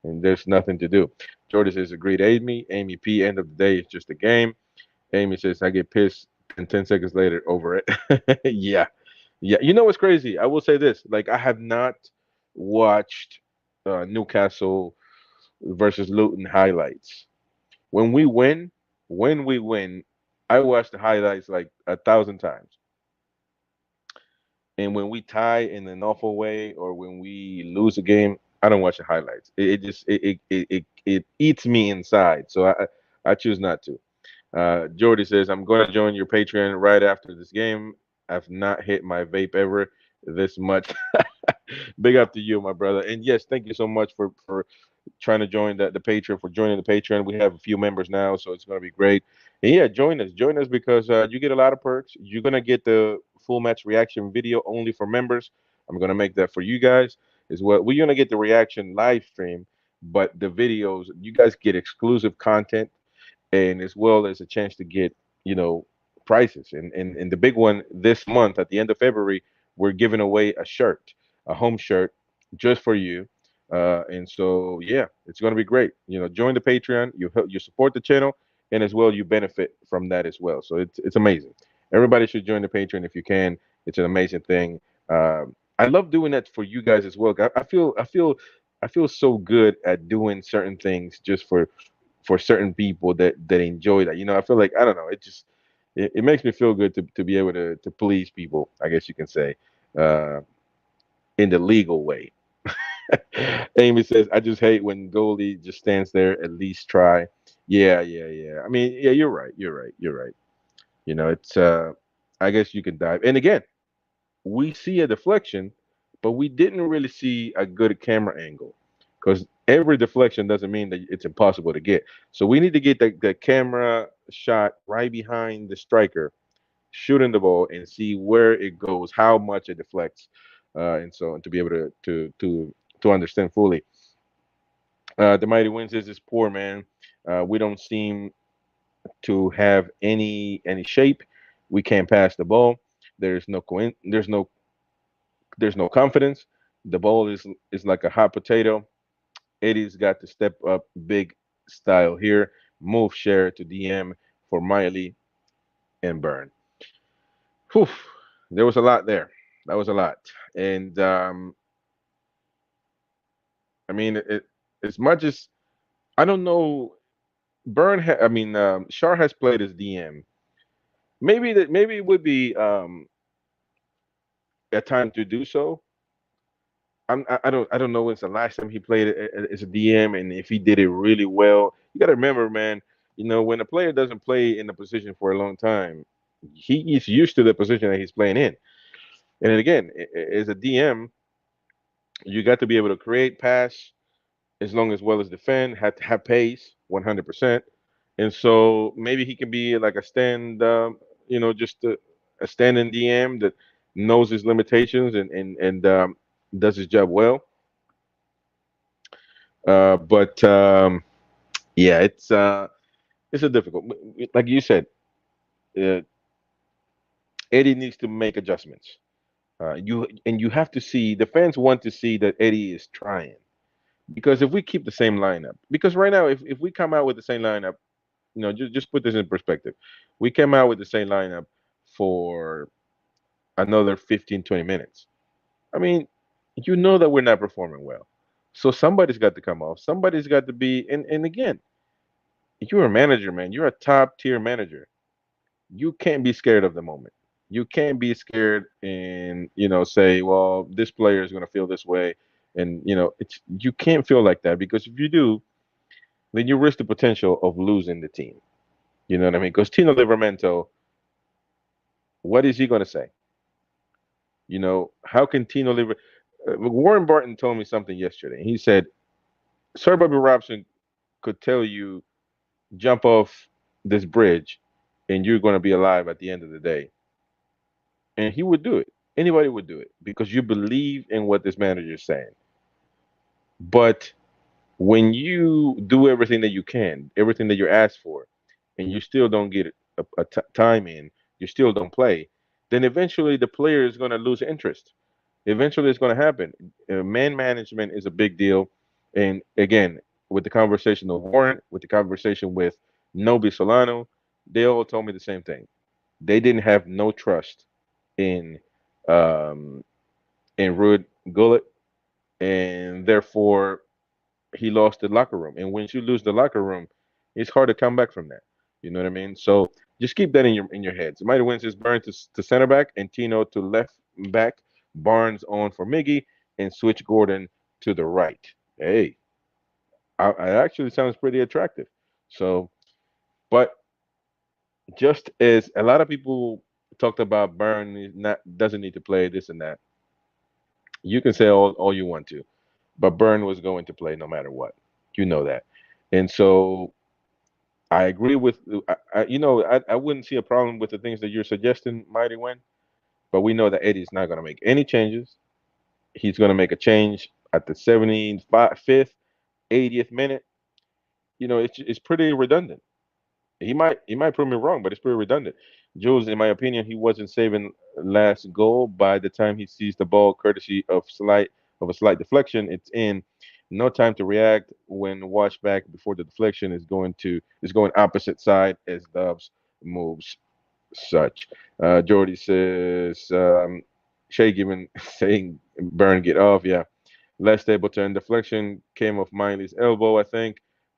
and there's nothing to do. Jordan says, agreed, Amy. Amy P, end of the day, it's just a game. Amy says, I get pissed, and 10 seconds later, over it. Yeah. Yeah. You know what's crazy? I will say this. Like, I have not watched Newcastle versus Luton highlights. When we win, when we win, I watch the highlights like 1,000 times. And when we tie in an awful way or when we lose a game, I don't watch the highlights. It just it eats me inside. So I choose not to. Jordy says, I'm going to join your Patreon right after this game. I've not hit my vape ever this much. Big up to you, my brother. And yes, thank you so much for trying to join the Patreon, for joining the Patreon. We have a few members now, so it's going to be great. And yeah, join us. Join us because you get a lot of perks. You're going to get the full match reaction video only for members. I'm going to make that for you guys as well. We're going to get the reaction live stream, but the videos, you guys get exclusive content and as well as a chance to get you know prizes and the big one this month at the end of February, we're giving away a shirt, a home shirt, just for you. And so yeah, it's going to be great. Join the Patreon, you support the channel, and as well you benefit from that as well. So it's amazing. Everybody should join the Patreon if you can. It's an amazing thing. I love doing that for you guys as well. I feel so good at doing certain things just for certain people that enjoy that. I feel like, I don't know, it makes me feel good to be able to please people, I guess you can say, uh, in the legal way. Amy says, I just hate when goalie just stands there, at least try. Yeah, yeah, yeah. I mean, yeah, you're right. You're right. You're right. It's I guess you can dive. And again, we see a deflection, but we didn't really see a good camera angle because every deflection doesn't mean that it's impossible to get. So we need to get the camera shot right behind the striker, shooting the ball, and see where it goes, how much it deflects, and so on, to be able to understand fully. The mighty wins is poor, man. We don't seem to have any shape. We can't pass the ball. There's no confidence. The ball is like a hot potato. Eddie's got to step up big style here. Move share to DM for Miley and Burn. Whew, there was a lot there. That was a lot. And I mean, as much as I don't know, Shar has played as DM. Maybe it would be a time to do so. I don't know when's the last time he played as a DM, and if he did it really well. You got to remember, man. When a player doesn't play in a position for a long time, he is used to the position that he's playing in. And then again, as a DM, you got to be able to create, pass, as long as well as defend. Have to have pace, 100%. And so maybe he can be like a just a standing DM that knows his limitations and does his job well. But yeah, it's a difficult. Like you said, uh, Eddie needs to make adjustments. You have to see, the fans want to see that Eddie is trying, because if we keep the same lineup, because right now if we come out with the same lineup, just put this in perspective. We came out with the same lineup for another 15-20 minutes. I mean, that we're not performing well. So somebody's got to come off. Somebody's got to be, and again, you're a manager, man. You're a top tier manager. You can't be scared of the moment. You can't be scared and say, well, this player is going to feel this way, and you can't feel like that, because if you do, then you risk the potential of losing the team. You know what I mean? Because Tino Livramento, what is he going to say? How can Tino Liver? Warren Barton told me something yesterday. He said Sir Bobby Robson could tell you, jump off this bridge, and you're going to be alive at the end of the day. And he would do it. Anybody would do it because you believe in what this manager is saying. But when you do everything that you can, everything that you're asked for, and you still don't get time in, you still don't play, then eventually the player is going to lose interest. Eventually, it's going to happen. Man management is a big deal, and again, with the conversation of Warren, with the conversation with Nobi Solano, they all told me the same thing. They didn't have no trust in um, Ruud Gullit, and therefore he lost the locker room. And once you lose the locker room, it's hard to come back from that. You know what I mean? So just keep that in your heads. Mighty Wins is Burn to center back and Tino to left back. Barnes on for Miggy and switch Gordon to the right. Hey, it actually sounds pretty attractive. So, but just as a lot of people talked about Burn not doesn't need to play this and that, you can say all you want to, but Burn was going to play no matter what. You know that. And so I agree with I wouldn't see a problem with the things that you're suggesting, Mighty Win, but we know that Eddie's not going to make any changes. He's going to make a change at the 75th, 80th minute. It's pretty redundant. He might prove me wrong, but it's pretty redundant. Jules, in my opinion, he wasn't saving last goal by the time he sees the ball, courtesy of a slight deflection. It's in. No time to react when watch back before the deflection is going opposite side as Dubs moves such. Jordy says Shay given saying Burn get off. Yeah, less stable turn deflection came off Miley's elbow, I think,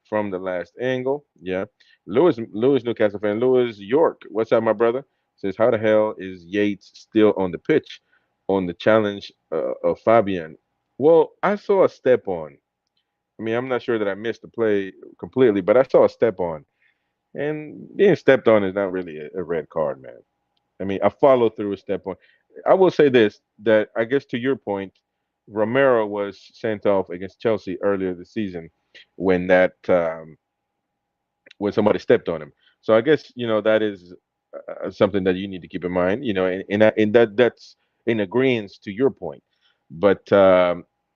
from the last angle. Yeah. Lewis, Newcastle fan. Lewis York. What's up, my brother? Says, how the hell is Yates still on the pitch on the challenge of Fabian? Well, I saw a step on. I mean, I'm not sure that I missed the play completely, but I saw a step on. And being stepped on is not really a red card, man. I mean, a follow through a step on. I will say this that I guess to your point, Romero was sent off against Chelsea earlier this season when that when somebody stepped on him. So I guess that is something that you need to keep in mind. That's in agreement to your point. But I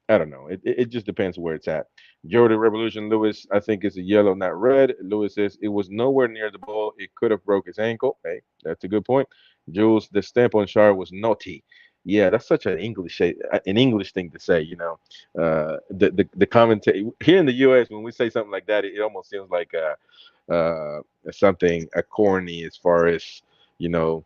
don't know. It just depends where it's at. Jordan Revolution Lewis, I think it's a yellow, not red. Lewis says it was nowhere near the ball. It could have broke his ankle. Hey, that's a good point. Jules, the stamp on Shar was naughty. Yeah, that's such an English thing to say. The commentary here in the U.S. when we say something like that, it almost seems like something corny as far as you know.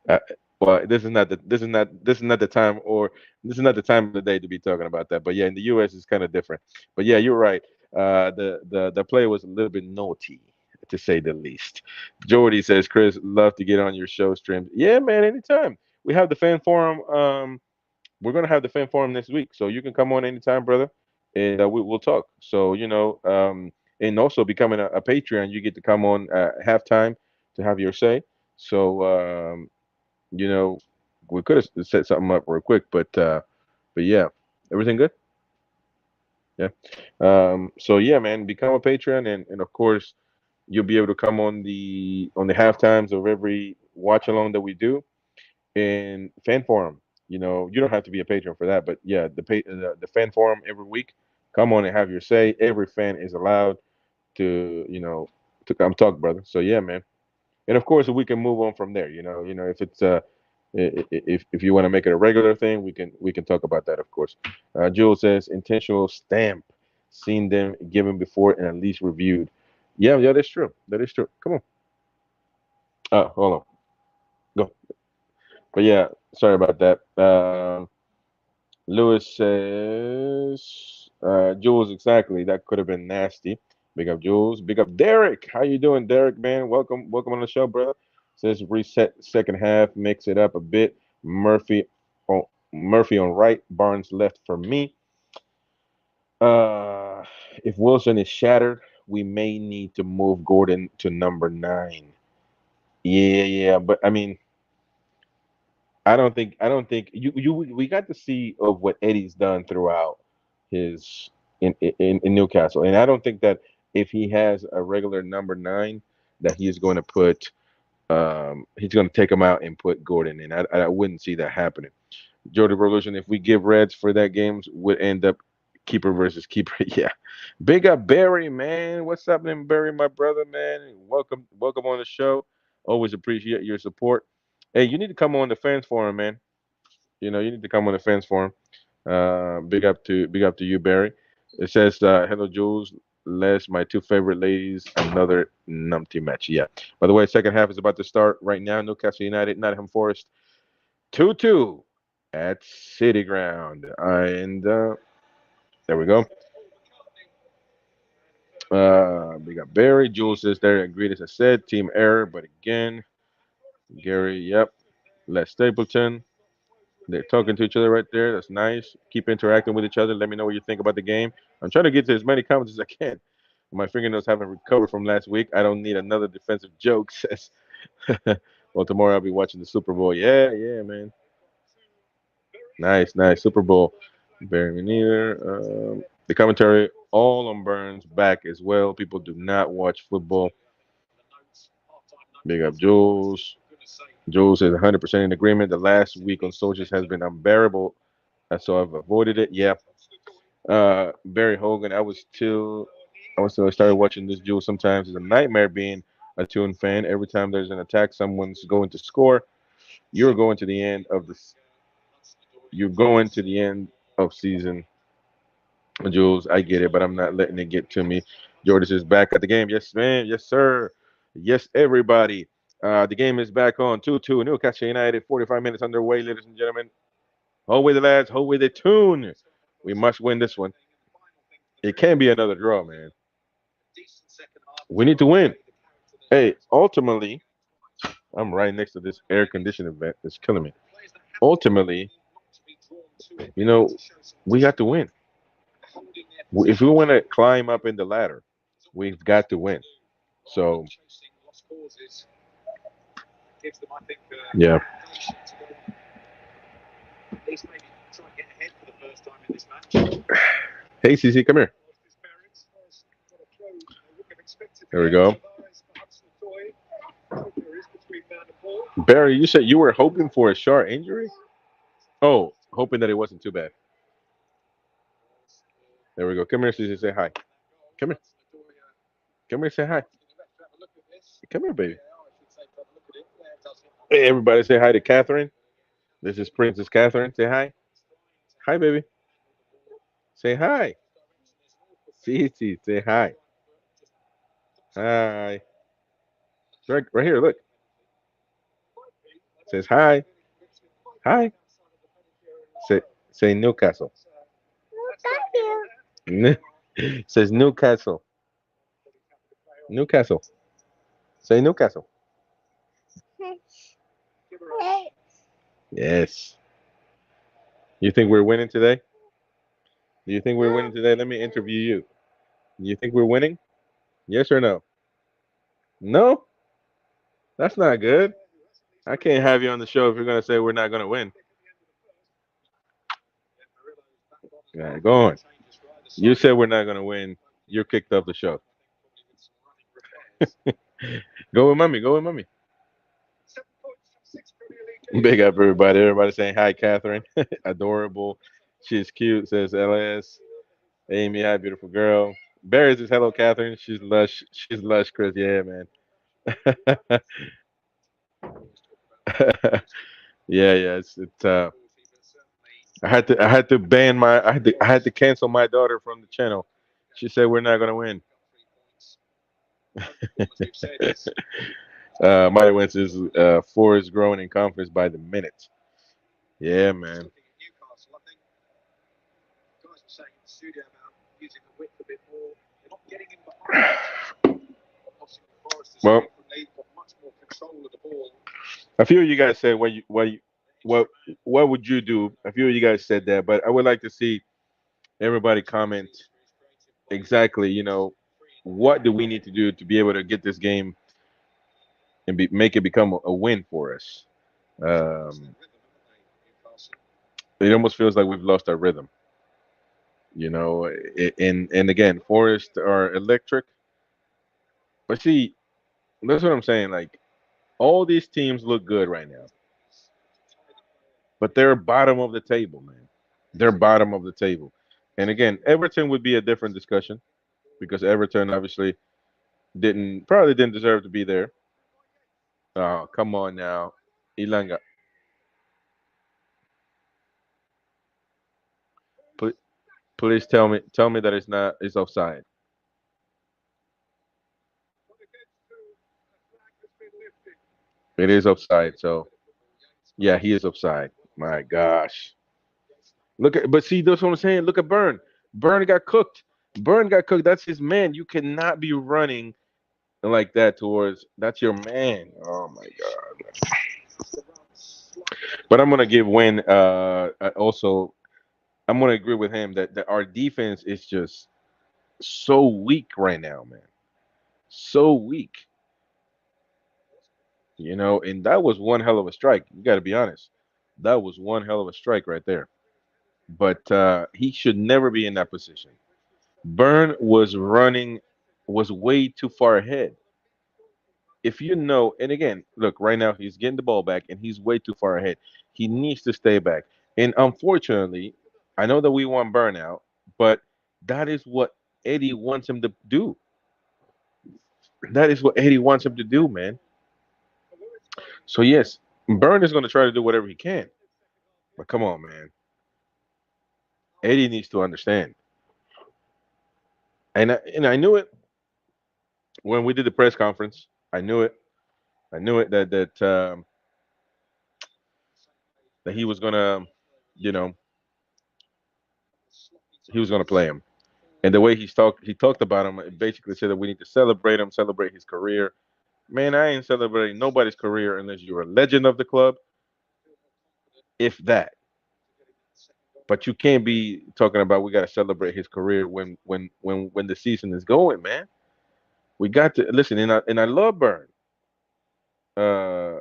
Uh, well, this is not the time or this is not the time of the day to be talking about that. But yeah, in the U.S. it's kind of different. But yeah, you're right. The play was a little bit naughty to say the least. Jordy says, Chris, love to get on your show streams. Yeah, man, anytime. We have the fan forum. We're gonna have the fan forum next week, so you can come on anytime, brother, and we'll talk. So and also becoming a Patreon, you get to come on halftime to have your say. So you know, we could have set something up real quick, but yeah, everything good. Yeah. So yeah, man, become a Patreon, and of course, you'll be able to come on the half times of every watch along that we do in fan forum. You don't have to be a patron for that, but yeah, the fan forum every week. Come on and have your say. Every fan is allowed to to come talk, brother. So yeah, man. And of course, we can move on from there. If it's if you want to make it a regular thing, we can talk about that, of course. Jules says intentional stamp, seen them given before and at least reviewed. Yeah, yeah, that's true. That is true. Come on. Hold on. Go. But yeah, sorry about that. Lewis says, Jules, exactly. That could have been nasty. Big up Jules. Big up Derek. How you doing, Derek, man? Welcome on the show, brother. Says reset second half, mix it up a bit. Murphy on right, Barnes left for me. Uh, if Wilson is shattered, we may need to move Gordon to number 9. Yeah, yeah, but I mean, I don't think we got to see of what Eddie's done throughout his in Newcastle, and I don't think that if he has a regular number 9 that he's going to take him out and put Gordon in. I wouldn't see that happening. Jordan Revolution, if we give Reds for that games would end up Keeper versus keeper. Yeah. Big up Barry, man. What's happening, Barry, my brother, man? Welcome on the show. Always appreciate your support. Hey, you need to come on the fans forum, man. You need to come on the fans forum. Big up to you, Barry. It says, hello, Jules. Les, my two favorite ladies, another numpty match. Yeah. By the way, second half is about to start right now. Newcastle United, Nottingham Forest, 2-2 at City Ground. And there we go. We got Barry. Jules says there, agreed as I said. Team error, but again, Gary, yep. Les Stapleton. They're talking to each other right there. That's nice. Keep interacting with each other. Let me know what you think about the game. I'm trying to get to as many comments as I can. My fingernails haven't recovered from last week. I don't need another defensive joke. Says, well, tomorrow I'll be watching the Super Bowl. Yeah, yeah, man. Nice. Super Bowl. Barry neither. The commentary all on Burns back as well. People do not watch football. Big up Jules. Jules is 100% in agreement. The last week on Soldiers has been unbearable, so I've avoided it. Yeah. Barry Hogan. I started watching this Jules. Sometimes it's a nightmare being a Toon fan. Every time there's an attack, someone's going to score. You're going to the end of this. You're going to the end of season. Jules, I get it, but I'm not letting it get to me. Jordan is back at the game. Yes, man. Yes, sir. Yes, everybody. The game is back on 2-2. Newcastle United, 45 minutes underway, ladies and gentlemen. Hold with the lads. Hold with the tune. We must win this one. It can't be another draw, man. We need to win. Hey, ultimately, I'm right next to this air conditioning vent. It's killing me. Ultimately, we got to win. If we want to climb up in the ladder, we've got to win. So, yeah. Hey, CC, come here. There we go. Barry, you said you were hoping for a sharp injury? Oh, hoping that it wasn't too bad. There we go. Come here, CC, say hi. Come here. Come here, say hi. Come here, baby. Hey, everybody, say hi to Catherine. This is Princess Catherine. Say hi. Hi, baby. Say hi. CC, say hi. Hi. Right here, look. Says hi. Hi. Say say Newcastle. Says Newcastle. Newcastle. Say Newcastle. Yes. You think we're winning today? Do you think we're winning today? Let me interview you. Do you think we're winning? Yes or no? No? That's not good. I can't have you on the show if you're going to say we're not going to win. Yeah, go on. You said we're not going to win. You're kicked off the show. Go with mommy. Go with mommy. Big up, everybody. Everybody saying hi, Catherine. Adorable. She's cute, says LS. Amy, hi, beautiful girl. Barry says hello, Catherine. She's lush. She's lush, Chris. Yeah, man. Yeah. It's. I had to ban my. I had to cancel my daughter from the channel. She said we're not gonna win. Mighty Wentz is four is growing in confidence by the minute. Yeah, man. Well, a few of you guys said what would you do? A few of you guys said that, but I would like to see everybody comment exactly. What do we need to do to be able to get this game and make it become a win for us? Um, it almost feels like we've lost our rhythm. And again, Forest are electric, but see, that's what I'm saying. Like all these teams look good right now, but they're bottom of the table, man. They're bottom of the table. And again, Everton would be a different discussion because Everton obviously didn't probably didn't deserve to be there. Oh, come on now, Ilanga. Please, please tell me that it's offside. It is offside. So yeah, he is offside. My gosh. Look at, but see, that's what I'm saying. Look at Burn. Burn got cooked. Burn got cooked. That's his man. You cannot be running like that towards. That's your man. Oh my god. But I'm gonna give Win. Also, I'm gonna agree with him that our defense is just so weak right now, man. So weak. And that was one hell of a strike. You got to be honest. That was one hell of a strike right there. But he should never be in that position. Byrne was running, was way too far ahead. If you know, and again, look, right now he's getting the ball back and he's way too far ahead. He needs to stay back. And unfortunately, I know that we want Byrne out, but that is what Eddie wants him to do. That is what Eddie wants him to do, man. So yes, Byrne is going to try to do whatever he can. But come on, man. Eddie needs to understand. And I knew it when we did the press conference. I knew it. I knew it that he was gonna, you know, he was gonna play him. And the way he talked about him, it basically said that we need to celebrate him, celebrate his career. Man, I ain't celebrating nobody's career unless you're a legend of the club, if that. But you can't be talking about we got to celebrate his career when the season is going, man. We got to listen, and I love Burn. Uh,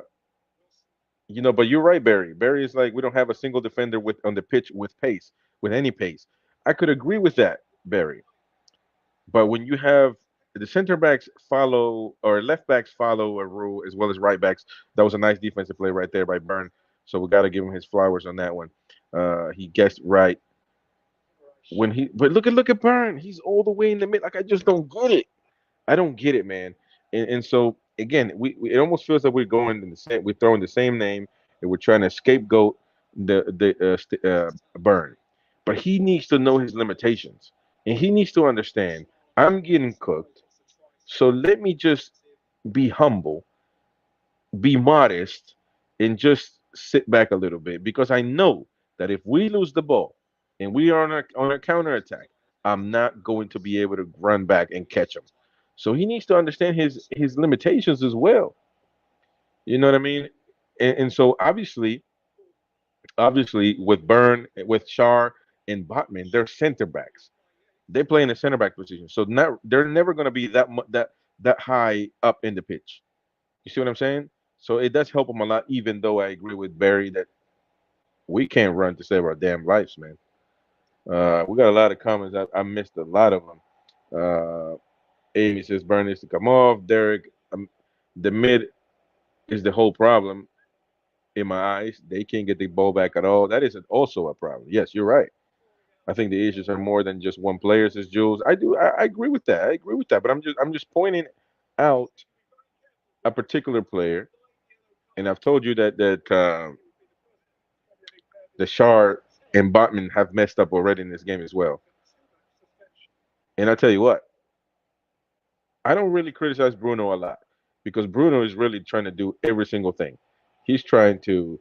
but you're right, Barry. Barry is like we don't have a single defender with on the pitch with pace, with any pace. I could agree with that, Barry. But when you have the center backs follow or left backs follow a rule as well as right backs, that was a nice defensive play right there by Byrne. So we got to give him his flowers on that one. He guessed right but look at Byrne. He's all the way in the mid. Like I just don't get it. I don't get it, man. And so again, it almost feels like we're going in the same. We're throwing the same name, and we're trying to scapegoat the Burn. But he needs to know his limitations, and he needs to understand. I'm getting cooked, so let me just be humble, be modest, and just sit back a little bit because I know that if we lose the ball and we are on a counter attack, I'm not going to be able to run back and catch him. So he needs to understand his limitations as well. You know what I mean? And so obviously with Byrne, with Shar and Botman, they're center backs. They play in the center back position. So they're never going to be that high up in the pitch. You see what I'm saying? So it does help them a lot, even though I agree with Barry that we can't run to save our damn lives, man. We got a lot of comments. I missed a lot of them. Amy says Burn needs to come off. Derek, the mid is the whole problem in my eyes. They can't get the ball back at all. That is also a problem. Yes, you're right. I think the issues are more than just one player, says Jules. I agree with that. I agree with that. But I'm just pointing out a particular player, and I've told you that the Shard and Botman have messed up already in this game as well. And I tell you what, I don't really criticize Bruno a lot because Bruno is really trying to do every single thing. He's trying to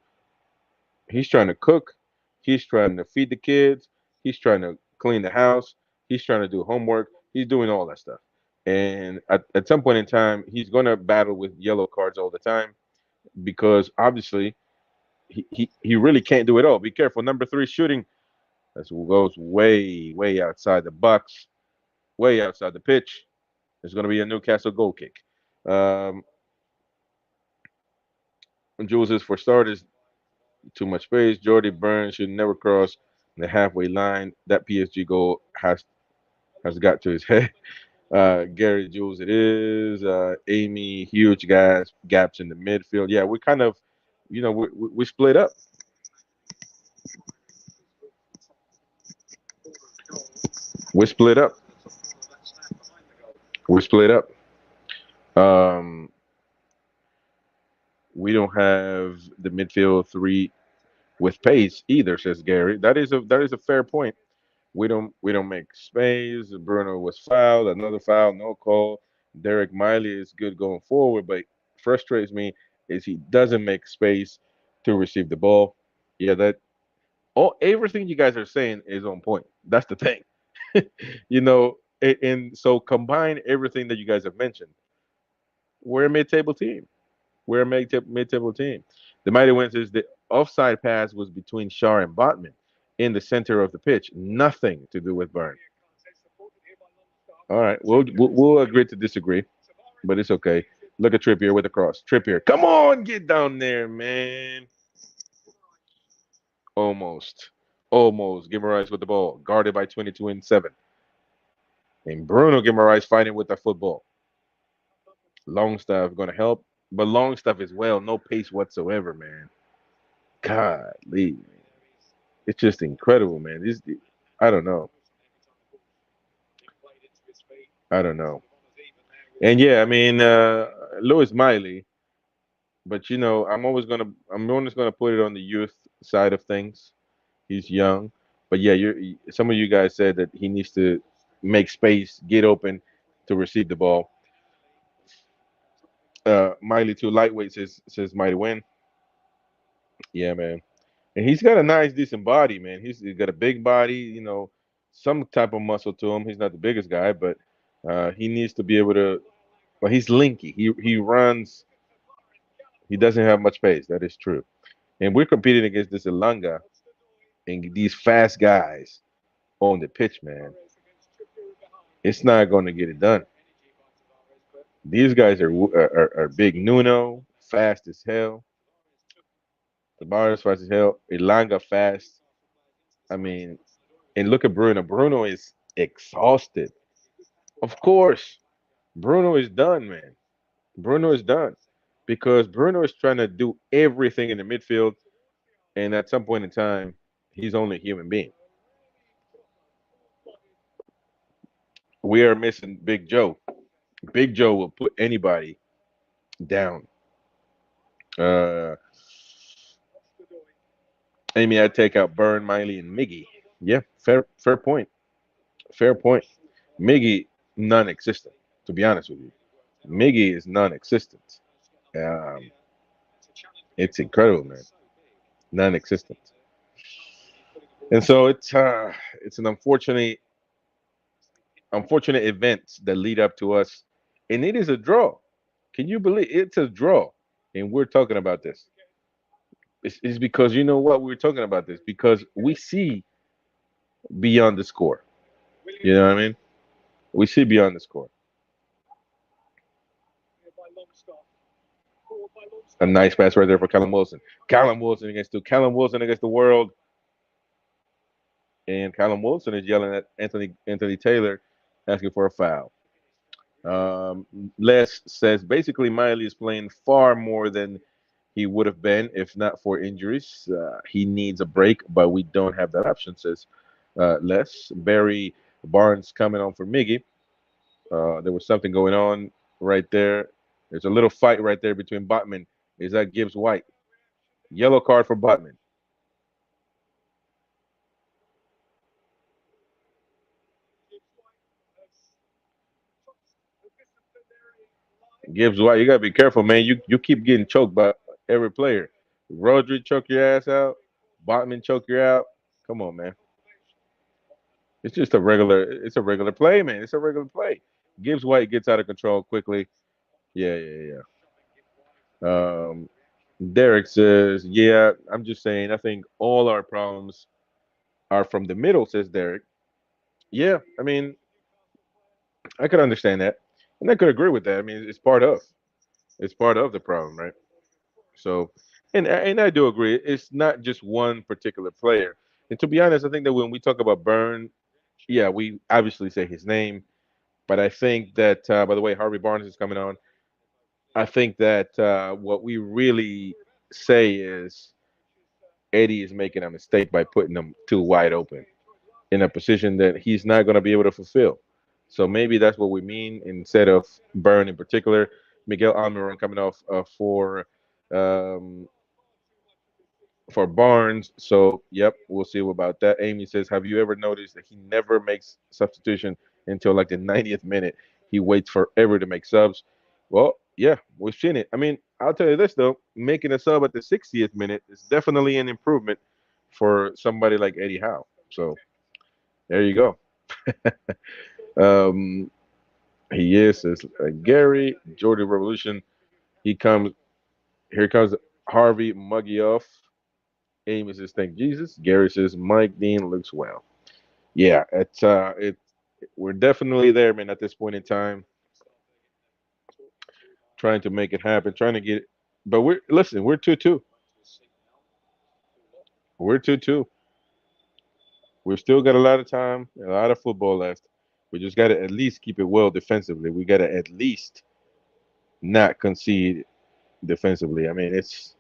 he's trying to cook, he's trying to feed the kids, he's trying to clean the house, he's trying to do homework, he's doing all that stuff. And at some point in time, he's going to battle with yellow cards all the time because obviously he really can't do it all. Be careful. Number three shooting. That goes way, way outside the box, way outside the pitch. It's going to be a Newcastle goal kick. Um, Jules is for starters, too much space. Jordy Burns should never cross the halfway line. That PSG goal has got to his head. Gary Jules, it is. Amy, huge guys, gaps in the midfield. Yeah, we kind of, we split up. We're split up. We're split up. Um, we don't have the midfield three with pace either, says Gary. That is a fair point. We don't make space. Bruno was fouled, another foul, no call. Derek Miley is good going forward, but frustrates me is he doesn't make space to receive the ball. Yeah, that all everything you guys are saying is on point. That's the thing. And so combine everything that you guys have mentioned. We're a mid-table team. We're a mid-table team. The Mighty Wins is the offside pass was between Shar and Botman in the center of the pitch. Nothing to do with Burn. All right, we'll agree to disagree, but it's okay. Look at Trippier with the cross. Trippier, come on, get down there, man. Almost, almost. Guimaraes with the ball, guarded by 22 and 7. And Bruno Guimaraes fighting with the football. Longstaff gonna help, but Longstaff as well, no pace whatsoever, man. Golly, it's just incredible, man. I don't know. I don't know. And yeah, I mean, Lewis Miley, but I'm always gonna put it on the youth side of things. He's young, but yeah, some of you guys said that he needs to make space, get open to receive the ball. Miley too lightweight says Mighty win. Yeah, man. And he's got a nice, decent body, man. He's got a big body, some type of muscle to him. He's not the biggest guy, but he needs to be able to. Well, he's linky. He runs. He doesn't have much pace. That is true. And we're competing against this Elanga and these fast guys on the pitch, man. It's not going to get it done. These guys are big. Nuno fast as hell. The bar is fast as hell. Elanga fast. I mean, and look at Bruno. Bruno is exhausted. Of course, Bruno is done, man. Bruno is done because Bruno is trying to do everything in the midfield, and at some point in time, he's only a human being. We are missing Big Joe. Big Joe will put anybody down. Uh, Amy, I take out Burn, Miley, and Miggy. Yeah, fair point. Fair point. Miggy, non-existent. To be honest with you, Miggy is non-existent. Um, it's incredible, man. Non-existent. And so it's an unfortunate events that lead up to us, and it is a draw. Can you believe it's a draw? And we're talking about this. It's because you know what we're talking about this because we see beyond the score. You know what I mean? We see beyond the score. A nice pass right there for Callum Wilson. Callum Wilson against the world, and Callum Wilson is yelling at Anthony Taylor, asking for a foul. Um, Les says basically Miley is playing far more than he would have been if not for injuries. He needs a break, but we don't have that option, says Les. Barry Barnes coming on for Miggy. There was something going on right there. There's a little fight right there between Botman. Is that Gibbs White? Yellow card for Botman. Gibbs White, you gotta be careful, man. You keep getting choked by every player. Rodri choke your ass out. Botman choke you out. Come on, man. It's just a regular. It's a regular play, man. It's a regular play. Gibbs White gets out of control quickly. Yeah, yeah, yeah. Derek says, "Yeah, I'm just saying. I think all our problems are from the middle," says Derek. Yeah, I mean, I could understand that, and I could agree with that. I mean, it's part of the problem, right? So, and I do agree. It's not just one particular player. And to be honest, I think that when we talk about Burn, yeah, we obviously say his name, but I think that by the way, Harvey Barnes is coming on. I think that what we really say is Eddie is making a mistake by putting them too wide open. in a position that he's not going to be able to fulfill. So maybe that's what we mean instead of Burn in particular. Miguel Almiron coming off um, for Barnes. So, yep, we'll see about that. Amy says, have you ever noticed that he never makes substitution until like the 90th minute? He waits forever to make subs. Well, yeah, we've seen it. I mean, I'll tell you this though, making a sub at the 60th minute is definitely an improvement for somebody like Eddie Howe. So there you go. um, he is, says Gary, Jordan Revolution. He comes, here comes Harvey Muggy off. Amy says, thank Jesus. Gary says, Mike Dean looks well. Yeah, we're definitely there, man, at this point in time, trying to make it happen, trying to get it. But we're 2-2. We're 2-2. We've still got a lot of time, a lot of football left. We just got to at least keep it well defensively. We got to at least not concede defensively. I mean, it's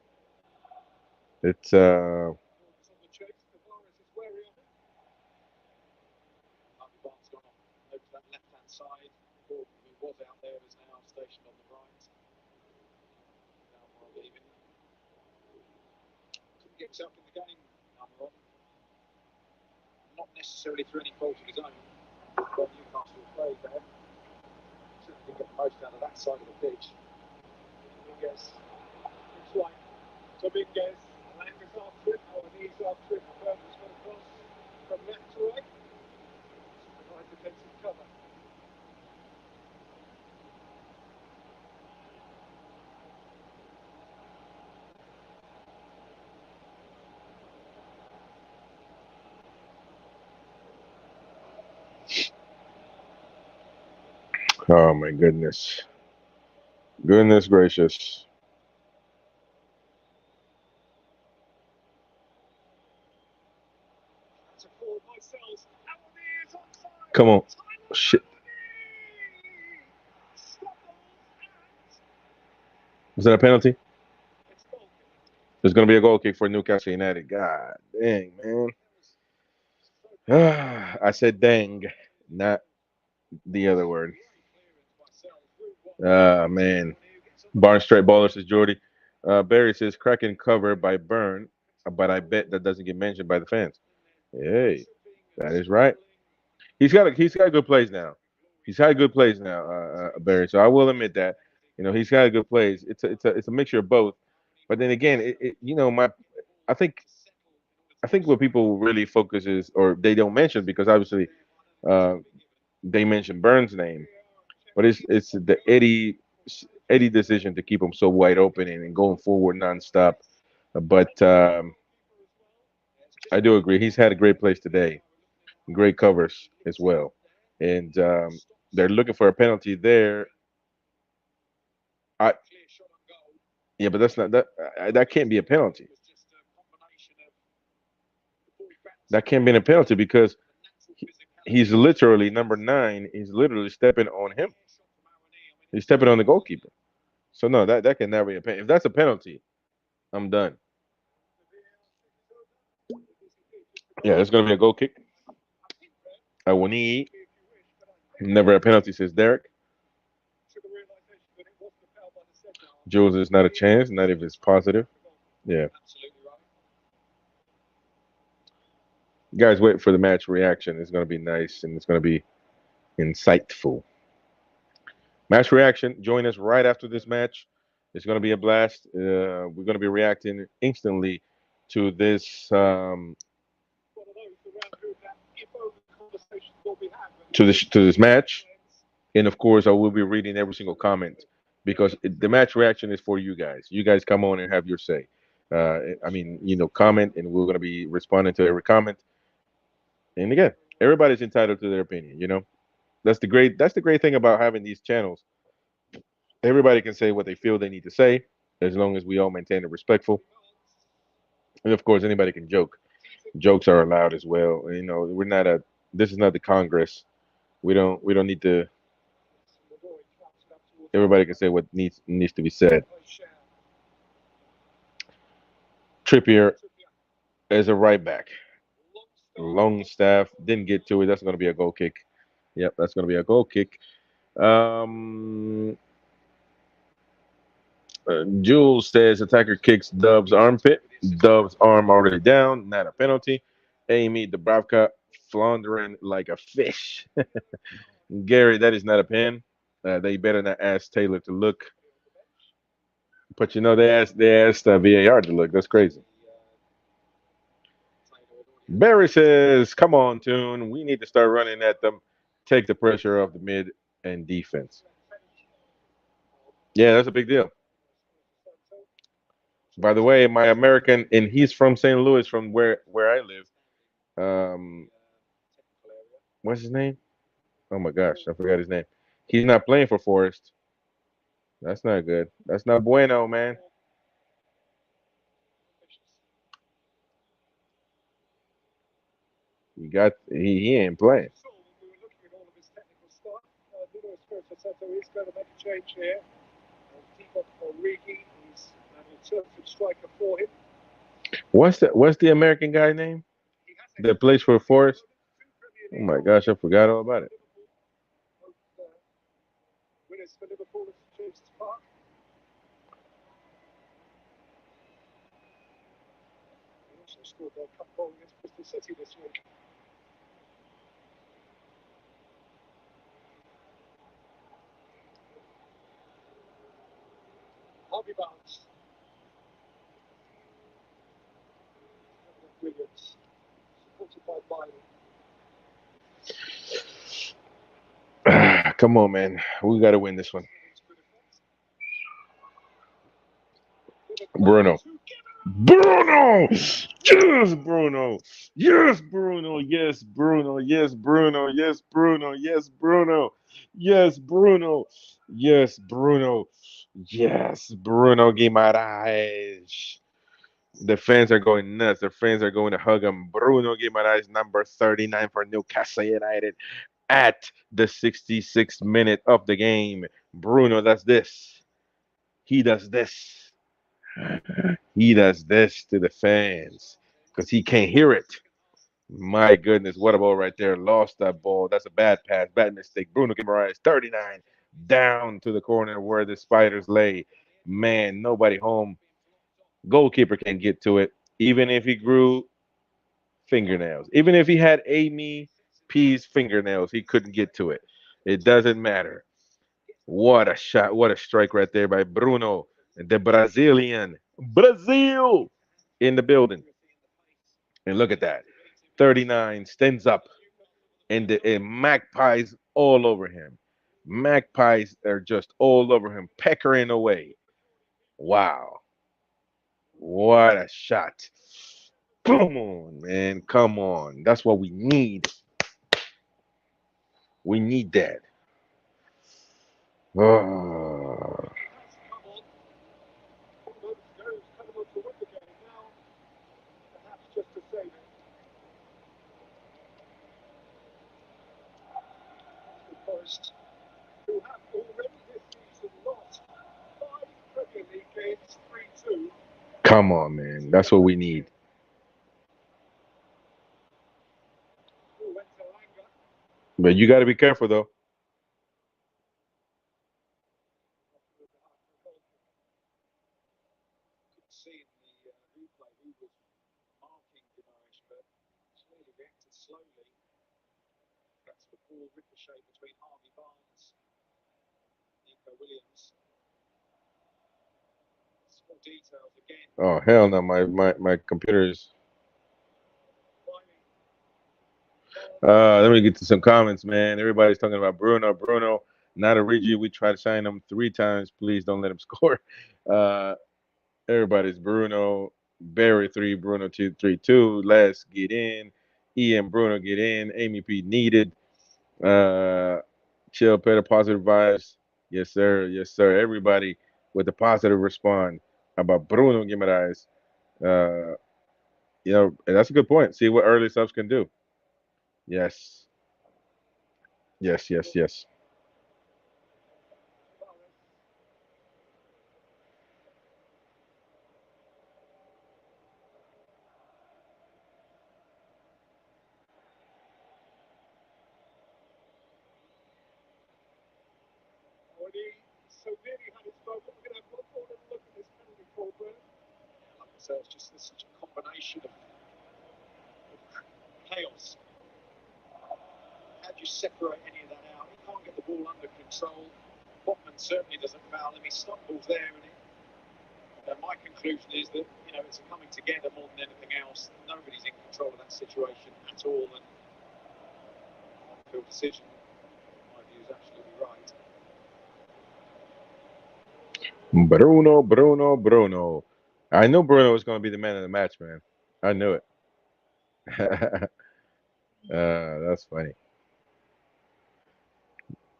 himself in the game, not necessarily through any fault of his own. But Newcastle played there. Certainly didn't get the most out of that side of the pitch. Dominguez, looks like Dominguez, Langer's off trip, or knees off trip, Burton's got across from left to right. Provide defensive cover. oh my goodness. Goodness gracious. Come on. Shit. Was that a penalty? There's going to be a goal kick for Newcastle United. God dang, man. I said dang, not the other word. Man. Barn straight baller says Jordy. Barry says cracking cover by Burn, but I bet that doesn't get mentioned by the fans. Hey, that is right. He's got good plays now. He's had good plays now, Barry. So I will admit that. He's got good plays. It's a mixture of both. But then again, I think I think what people really focus is, or they don't mention, because obviously uh, they mention Burns' name, but it's the Eddie decision to keep him so wide open and going forward nonstop. But I do agree he's had a great place today, great covers as well, and they're looking for a penalty there. I Yeah, but that's not that can't be a penalty. That can't be a penalty because he's literally number 9. He's literally stepping on him. He's stepping on the goalkeeper. So no, that can never be a penalty. If that's a penalty, I'm done. Yeah, it's gonna be a goal kick. I will need never a penalty, says Derek. Jules is not a chance, not if it's positive. Yeah. Guys, wait for the match reaction. It's gonna be nice and it's gonna be insightful. Match reaction. Join us right after this match. It's going to be a blast. We're going to be reacting instantly to this to this match, and of course, I will be reading every single comment because the match reaction is for you guys. You guys come on and have your say. I mean, comment, and we're going to be responding to every comment. And again, everybody's entitled to their opinion. That's the great thing about having these channels. Everybody can say what they feel they need to say, as long as we all maintain it respectful. And of course, anybody can joke. Jokes are allowed as well. We're not a. This is not the Congress. We don't need to. Everybody can say what needs to be said. Trippier as a right back. Long staff didn't get to it. That's going to be a goal kick. Yep, that's going to be a goal kick. Um, Jules says attacker kicks Dub's armpit. Dub's arm already down. Not a penalty. Amy Dubravka floundering like a fish. Gary, that is not a pen. They better not ask Taylor to look. But you know they asked VAR to look. That's crazy. Barry says, "Come on, Tune. We need to start running at them. Take the pressure off the mid and defense." Yeah, that's a big deal. By the way, my American, and he's from St. Louis, from where I live. Um, what's his name? Oh my gosh, I forgot his name. He's not playing for Forest. That's not good. That's not bueno, man. He ain't playing. We were looking at all of his technical stuff. Nuno Espirito Santo is going to make a change here. Divock Origi is an alternative striker for him. What's the American guy name that plays for Forest? Oh my gosh, I forgot all about it. Winners for Liverpool at St James's Park. He also scored their cup goal against Bristol City this week. Harvey Barnes. Williams. Supported by Bailey. Come on, man. We got to win this one. Bruno. Bruno! Yes, Bruno! Yes, Bruno! Yes, Bruno! Yes, Bruno! Yes, Bruno! Yes, Bruno! Yes, Bruno! Yes, Bruno! Yes, Bruno Guimaraes. The fans are going nuts. The fans are going to hug him. Bruno Guimaraes, number 39 for Newcastle United, at the 66th minute of the game. Bruno does this. He does this. He does this to the fans because he can't hear it. My goodness, what a ball right there. Lost that ball. That's a bad pass, bad mistake. Bruno Guimaraes, 39, down to the corner where the Spiders lay. Man, nobody home. Goalkeeper can't get to it, even if he grew fingernails. Even if he had Amy P's fingernails, he couldn't get to it. It doesn't matter. What a shot. What a strike right there by Bruno, the Brazilian. Brazil in the building. And look at that. 39 stands up, and magpies all over him. Magpies are just all over him, peckering away. Wow. What a shot. Come on, man. Come on. That's what we need. We need that. Oh. Forest, who have already this season lost 5 Premier League games 3-2. Come on, man. That's what we need. Who went to Langer. But you got to be careful, though. Couldn't see in the replay who was marking Guimaraes, but clearly reacted slowly. That's the ball ricochet between Harvey Barnes, Nico Williams. Small details again. Oh, hell no. My computer is. Let me get to some comments, man. Everybody's talking about Bruno. Bruno, not a Rigi. We tried to sign him 3 times. Please don't let him score. Uh, everybody's Bruno. Barry 3, Bruno 2, 3, 2. Let's get in. Ian Bruno get in. Amy P needed. Uh, Chill Petter, positive vibes. Yes, sir. Yes, sir. Everybody with a positive respond about Bruno Guimaraes. Uh, and that's a good point. See what early subs can do. Yes. Yes, yes, yes. so nearly had its moment. We're going to have one more little look at this penalty call, Bert. Like I say, it's just such a combination of chaos. How do you separate any of that out? He can't get the ball under control. Botman certainly doesn't foul him. He stumbles there, and my conclusion is that it's a coming together more than anything else. Nobody's in control of that situation at all, and on-field decision, in my view, is absolutely right. Bruno. I knew Bruno was going to be the man of the match, man. I knew it. That's funny.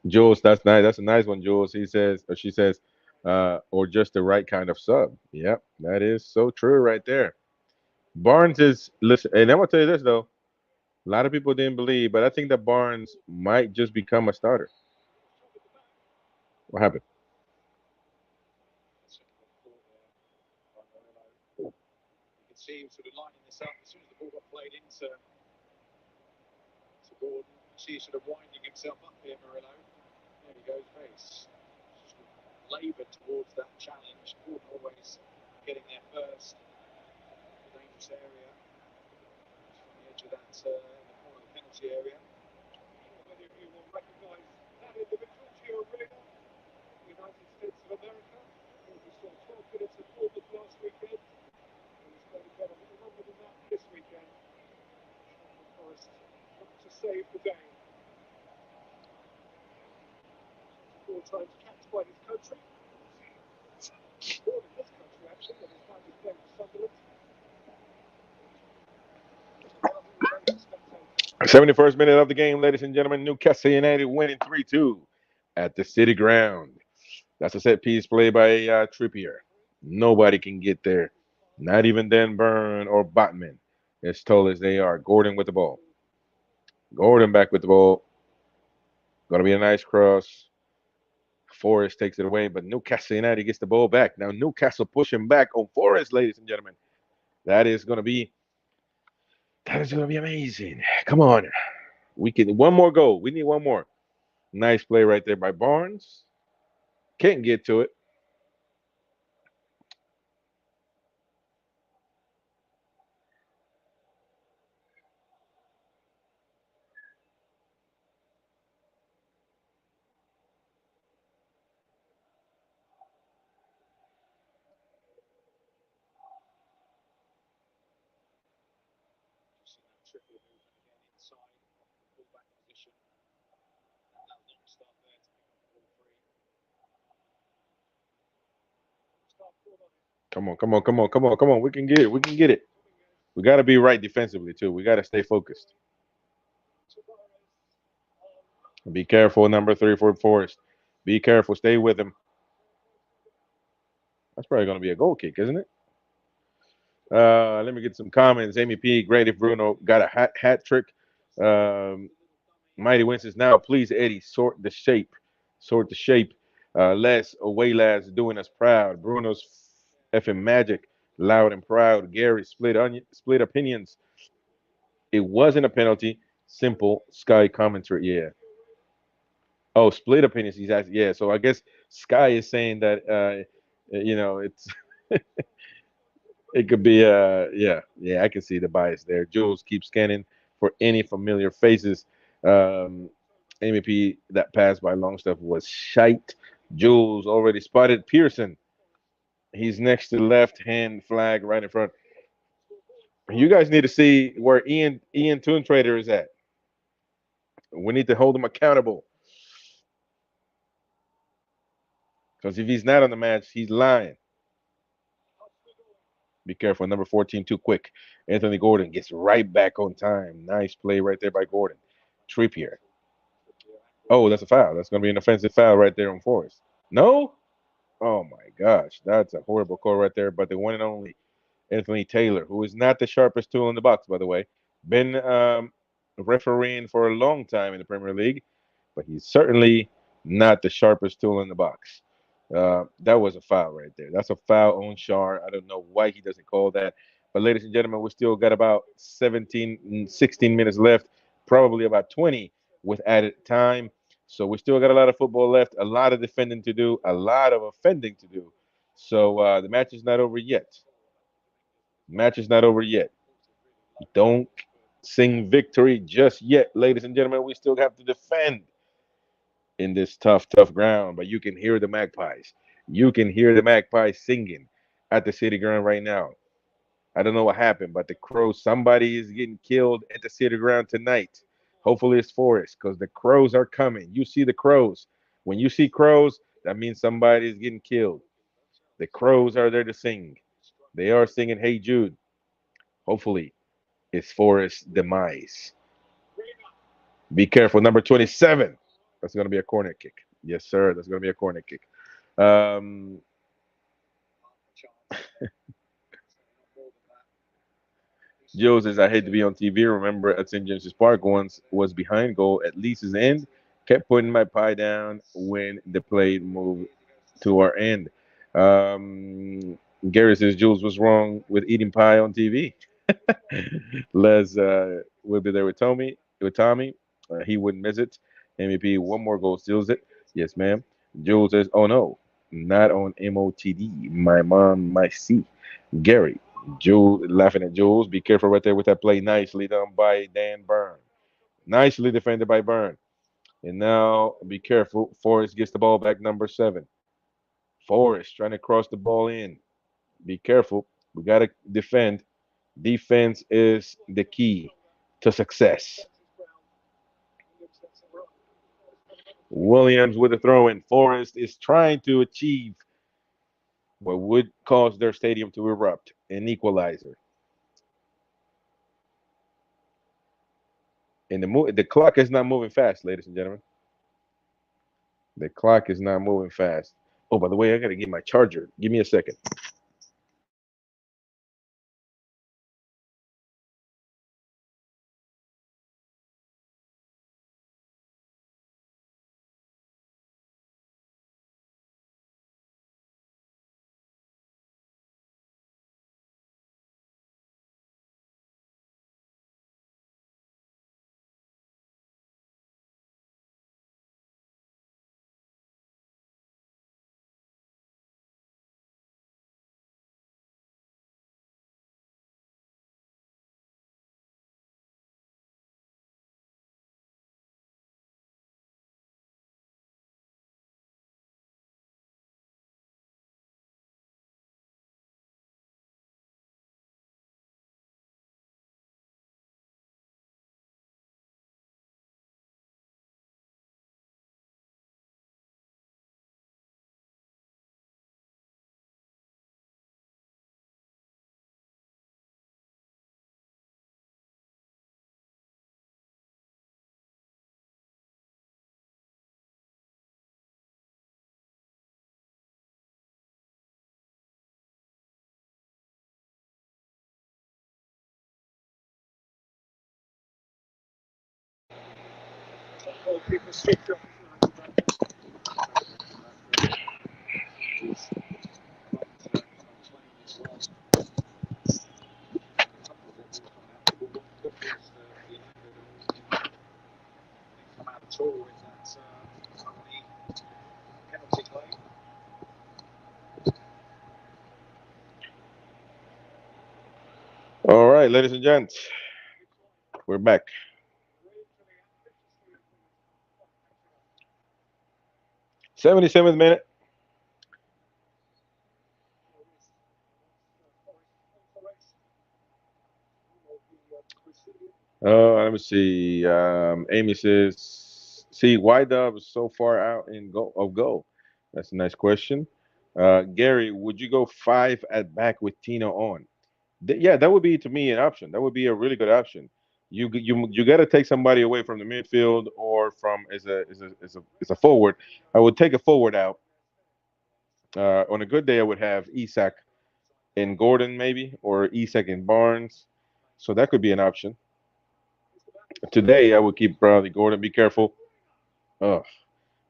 Jules, that's nice. That's a nice one, Jules. He says, or she says, or just the right kind of sub. Yep, that is so true right there. Barnes is, listen, and I'm going to tell you this, though. A lot of people didn't believe, but I think that Barnes might just become a starter. What happened? You can see him sort of lining this up as soon as the ball got played into Gordon. You see he's sort of winding himself up here, Murillo. There he goes, face. Laboured towards that challenge. Gordon always getting there first. The dangerous area. On the edge of that, in the corner of the penalty area. Many of you will recognise that individual, Gio Reyna, United States of America. We saw 12 minutes of Bournemouth last weekend. He's going to get a little longer than that this weekend. Forest to save the day. 4 times capped by his country. Born in this country, actually, and his family playing for Sunderland. 71st minute of the game, ladies and gentlemen. Newcastle United winning 3-2 at the City Ground. That's a set piece play by Trippier. Nobody can get there. Not even Dan Burn or Botman, as tall as they are. Gordon with the ball. Gordon back with the ball. Going to be a nice cross. Forrest takes it away, but Newcastle United gets the ball back. Now Newcastle pushing back on Forrest, ladies and gentlemen. That is going to be amazing. Come on. We can one more goal. We need one more. Nice play right there by Barnes. Can't get to it. Trippier movement again inside the fullback position. And that long start there to pick up the ball free. Start forward on it. Come on. We can get it. We can get it. We got to be right defensively, too. We got to stay focused. Be careful, number 3 for Forrest. Be careful. Stay with him. That's probably going to be a goal kick, isn't it? Let me get some comments. Amy P. Great if Bruno got a hat trick. Mighty Winston's now. Please, Eddie, sort the shape. Les, away lads, doing us proud. Bruno's effing magic. Loud and proud. Gary, split opinions. It wasn't a penalty. Simple Sky commentary. Yeah. Oh, split opinions. He's asking. Yeah. So I guess Sky is saying that it's it could be I can see the bias there. Jules keeps scanning for any familiar faces. Amy P, that pass by Longstaff was shite. Jules already spotted Pearson. He's next to the left hand flag right in front. You guys need to see where Ian Toon Trader is at. We need to hold him accountable. Because if he's not on the match, he's lying. Be careful. Number 14, too quick. Anthony Gordon gets right back on time. Nice play right there by Gordon. Trippier. Oh, that's a foul. That's going to be an offensive foul right there on Forrest. No? Oh, my gosh. That's a horrible call right there. But the one and only Anthony Taylor, who is not the sharpest tool in the box, by the way. Been refereeing for a long time in the Premier League, but he's certainly not the sharpest tool in the box. That was a foul right there. That's a foul on Shar. I don't know why he doesn't call that. But ladies and gentlemen, we still got about 16 minutes left, probably about 20 with added time. So we still got a lot of football left, a lot of defending to do, a lot of offending to do. So the match is not over yet. Match is not over yet. Don't sing victory just yet, ladies and gentlemen. We still have to defend in this tough, tough ground. But you can hear the Magpies. You can hear the Magpies singing at the City Ground right now. I don't know what happened, but the Crows, somebody is getting killed at the City Ground tonight. Hopefully it's Forest, because the Crows are coming. You see the Crows. When you see Crows, that means somebody is getting killed. The Crows are there to sing. They are singing Hey Jude. Hopefully it's Forest's demise. Be careful. Number 27. That's going to be a corner kick. Yes, sir. That's going to be a corner kick. Um, Joe says, I hate to be on TV. Remember at St. James's Park once was behind goal at Lisa's end. Kept putting my pie down when the play moved to our end. Gary says, Jules was wrong with eating pie on TV. Les will be there with Tommy. He wouldn't miss it. MVP, one more goal steals it. Yes, ma'am. Jules says, oh no, not on MOTD. My mom might see. Gary, Jules laughing at Jules. Be careful right there with that play. Nicely done by Dan Byrne. Nicely defended by Byrne. And now be careful. Forrest gets the ball back, number 7. Forrest trying to cross the ball in. Be careful. We got to defend. Defense is the key to success. Williams with a throw in. Forrest is trying to achieve what would cause their stadium to erupt, an equalizer. And the clock is not moving fast, ladies and gentlemen. The clock is not moving fast. Oh, by the way, I got to get my charger. Give me a second. All right, ladies and gents, we're back. 77th minute. Let me see. Amy says, "See, why Dub is so far out in goal? That's a nice question." Gary, would you go 5 at back with Tino on? Yeah, that would be to me an option. That would be a really good option. You got to take somebody away from the midfield or from as a forward. I would take a forward out. On a good day, I would have Isak and Gordon maybe, or Isak and Barnes. So that could be an option. Today, I would keep Bradley Gordon. Be careful. Ugh.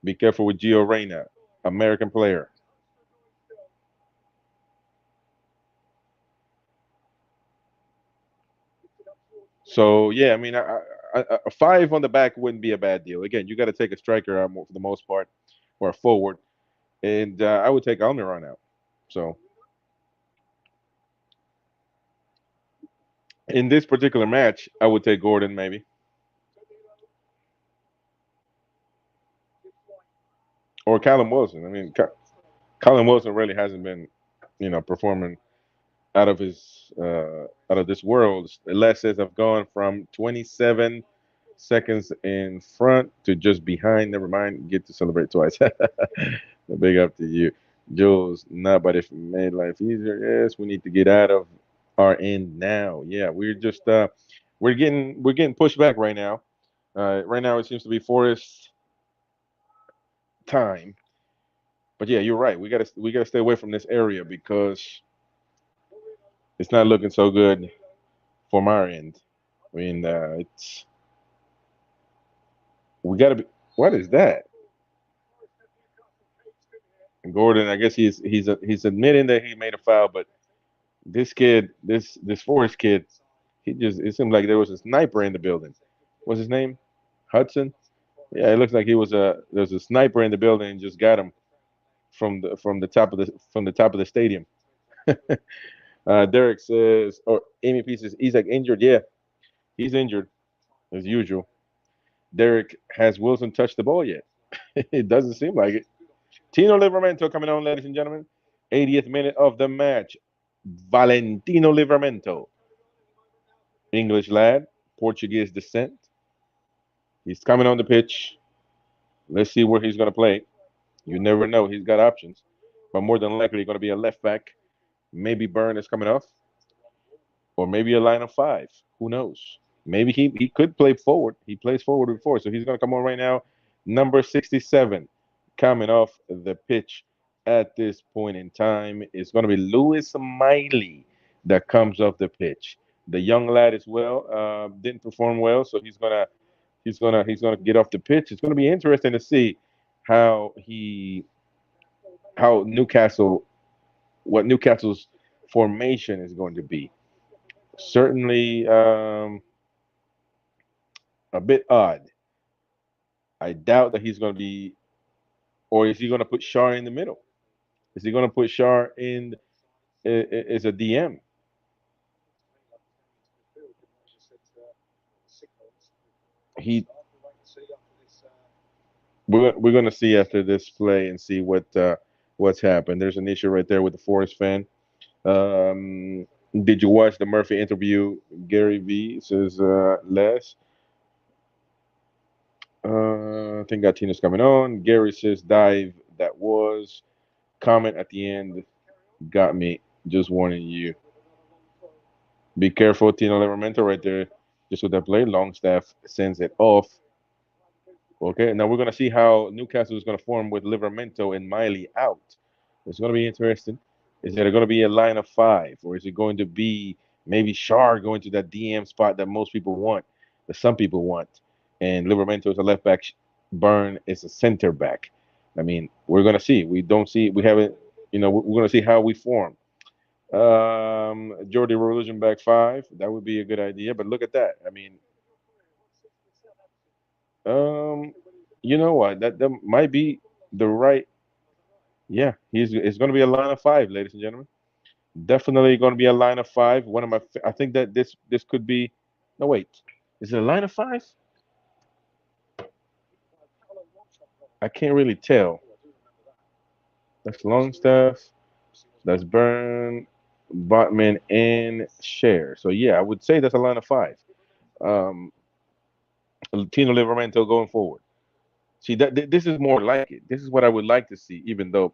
Be careful with Gio Reyna, American player. So yeah, I mean, a 5 on the back wouldn't be a bad deal. Again, you got to take a striker out for the most part, or a forward, and I would take Almiron out. So in this particular match, I would take Gordon maybe, or Callum Wilson. I mean, Callum Wilson really hasn't been, performing out of this world. The last says I've gone from 27 seconds in front to just behind. Never mind, get to celebrate twice. Big up to you, Jules. Not, but if it made life easier, yes, we need to get out of our end now. Yeah, we're getting pushed back right now. Right now it seems to be Forest time. But yeah, you're right. We gotta stay away from this area because it's not looking so good from our end. I mean, it's we gotta be. What is that? Gordon, I guess he's admitting that he made a foul, but this kid, this Forrest kid, it seemed like there was a sniper in the building. What's his name? Hudson. Yeah, it looks like there's a sniper in the building and just got him from the top of the stadium. Derek says, or Amy P says, Isaac injured. Yeah, he's injured as usual. Derek, has Wilson touched the ball yet? It doesn't seem like it. Tino Livramento coming on, ladies and gentlemen. 80th minute of the match. Valentino Livramento. English lad, Portuguese descent. He's coming on the pitch. Let's see where he's going to play. You never know. He's got options. But more than likely, going to be a left back. Maybe Byrne is coming off. Or maybe a line of 5. Who knows? Maybe he could play forward. He plays forward before. So he's going to come on right now. Number 67 coming off the pitch at this point in time is going to be Lewis Miley that comes off the pitch. The young lad as well didn't perform well, so he's gonna get off the pitch. It's going to be interesting to see how he how Newcastle what Newcastle's formation is going to be. Certainly a bit odd. I doubt that he's going to be, or is he going to put Shar in the middle? Is he going to put Shar in as a DM? He we're going to see after this play and see what's happened. There's an issue right there with the Forest fan. Um, did you watch the Murphy interview? Gary V says Les. I think Gatina's coming on. Gary says dive. That was comment at the end. Got me. Just warning you. Be careful, Tino Livramento right there. Just with that play, Longstaff sends it off. Okay, now we're going to see how Newcastle is going to form with Livramento and Miley out. It's going to be interesting. Is it going to be a line of 5, or is it going to be maybe Shar going to that DM spot that most people want, that some people want, and Livramento is a left back, Byrne is a center back. I mean, we're going to see. We haven't, we're going to see how we form. Jordy Religion back 5. That would be a good idea. But look at that. I mean, you know what? That might be the right. Yeah, it's going to be a line of 5, ladies and gentlemen. Definitely going to be a line of 5. One of my, I think that this could be. No, wait. Is it a line of 5? I can't really tell. That's Longstaff. That's Byrne, Botman, and Share. So yeah, I would say that's a line of 5. Tino Livramento going forward. See that this is more like it. This is what I would like to see, even though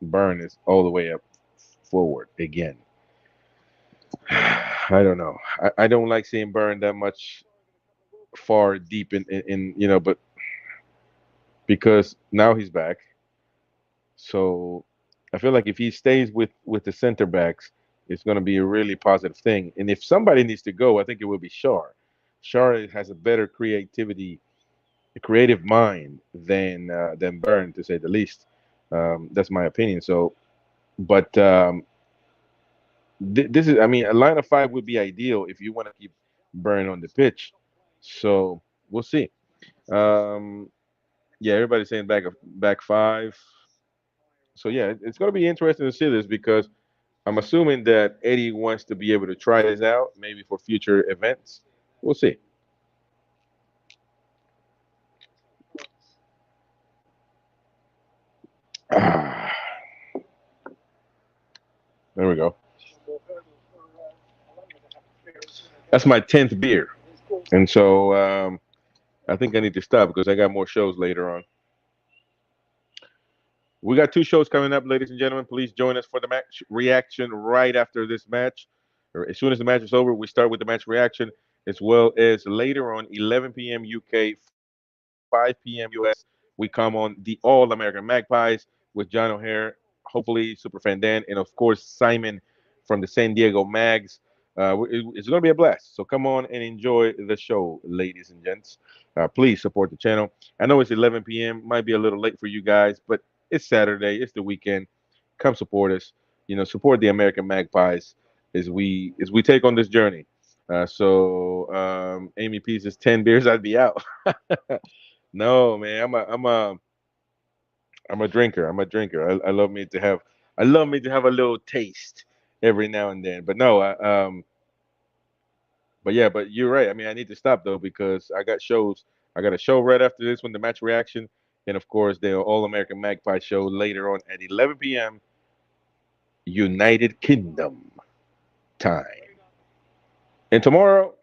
Byrne is all the way up forward again. I don't know. I don't like seeing Byrne that much far deep in, but because now he's back. So I feel like if he stays with the center backs, it's going to be a really positive thing. And if somebody needs to go, I think it will be Shar. Shar has a better a creative mind than Byrne, to say the least. That's my opinion. So, but this is, I mean, a line of 5 would be ideal if you want to keep Byrne on the pitch. So we'll see. Um, yeah, everybody's saying back five. So yeah, it's going to be interesting to see this because I'm assuming that Eddie wants to be able to try this out, maybe for future events. We'll see. Ah, there we go. That's my 10th beer, and so I think I need to stop because I got more shows later on. We got two shows coming up, ladies and gentlemen. Please join us for the match reaction right after this match. Or as soon as the match is over, we start with the match reaction, as well as later on, 11 p.m. UK, 5 p.m. US. We come on the All American Magpies with John O'Hare, hopefully Super Fan Dan, and of course Simon from the San Diego Mags. It's going to be a blast. So come on and enjoy the show, ladies and gents. Please support the channel. I know it's 11 p.m. Might be a little late for you guys, but it's Saturday. It's the weekend. Come support us. Support the American Magpies as we take on this journey. Amy P says 10 beers, I'd be out. No, man, I'm a drinker. I'm a drinker. I love me to have a little taste every now and then. But no, but yeah, but you're right. I mean, I need to stop though because I got shows. I got a show right after this one, the match reaction, and of course the All American Magpie show later on at 11 p.m. United Kingdom time. And tomorrow,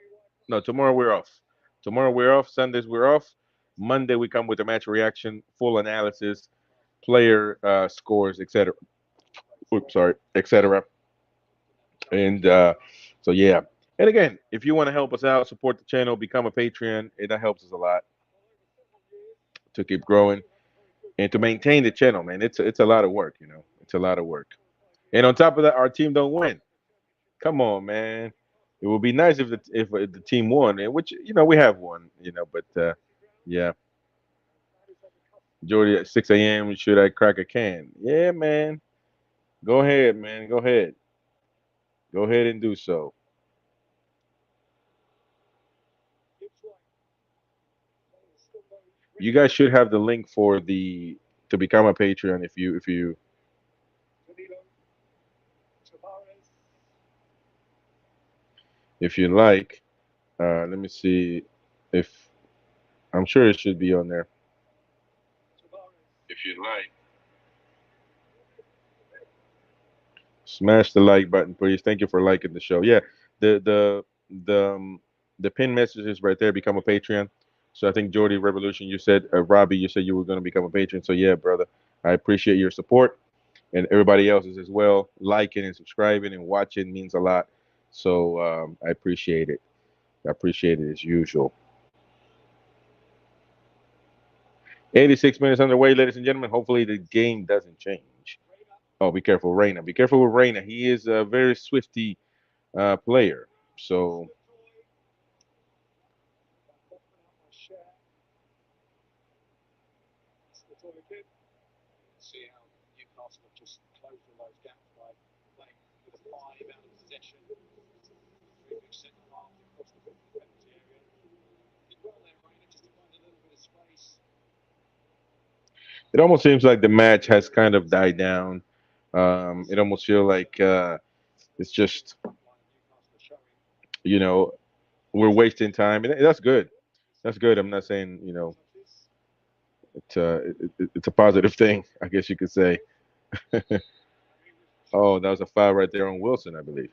no, tomorrow we're off. Tomorrow we're off. Sundays we're off. Monday we come with a match reaction, full analysis, player scores, etc. Oops, sorry, etc. And so yeah. And again, if you want to help us out, support the channel, become a Patreon, that helps us a lot to keep growing and to maintain the channel, man. It's a lot of work, It's a lot of work. And on top of that, our team don't win. Come on, man. It would be nice if the team won, and which we have won, But yeah, Jordy at 6 a.m. Should I crack a can? Yeah, man. Go ahead, man. Go ahead. Go ahead and do so. You guys should have the link for the to become a Patreon if you like. Let me see if I'm sure it should be on there. If you like, smash the like button, please. Thank you for liking the show. Yeah, the the the um, the pin message is right there. Become a Patreon. So I think Jordy Revolution, you said Robbie, you said you were going to become a patron. So yeah, brother, I appreciate your support, and everybody else's as well. Liking and subscribing and watching means a lot. So I appreciate it. I appreciate it as usual. 86 minutes underway, ladies and gentlemen. Hopefully the game doesn't change. Oh, be careful, Reina. Be careful with Reina. He is a very swifty player. So See how Newcastle have just closed all those gaps by playing with a five out of possession. Three big centre halves across the penalty area. Did well there, Rainer, just to find a little bit of space. it almost seems like the match has kind of died down. It almost feels like it's just, you know, we're wasting time, and that's good. That's good. I'm not saying, it's a positive thing, I guess you could say. Oh, that was a foul right there on Wilson, I believe.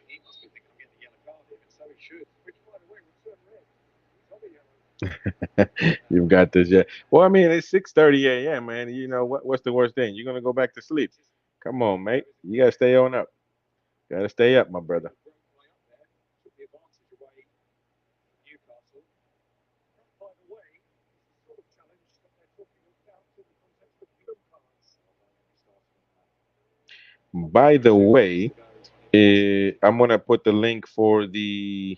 He must be thinking I'm getting a yellow card here, and so he should. Which, by the way, would turn red. He's on a yellow. You've got this, yeah. Well, I mean, it's 6:30 a.m., man. You know what's the worst thing? You're gonna go back to sleep. Come on, mate. You gotta stay on up. Gotta stay up, my brother. Took the advantage away from Newcastle. That, by the way, is the sort of challenge that they're talking about in the context of blue cards. By the way, I'm gonna put the link for the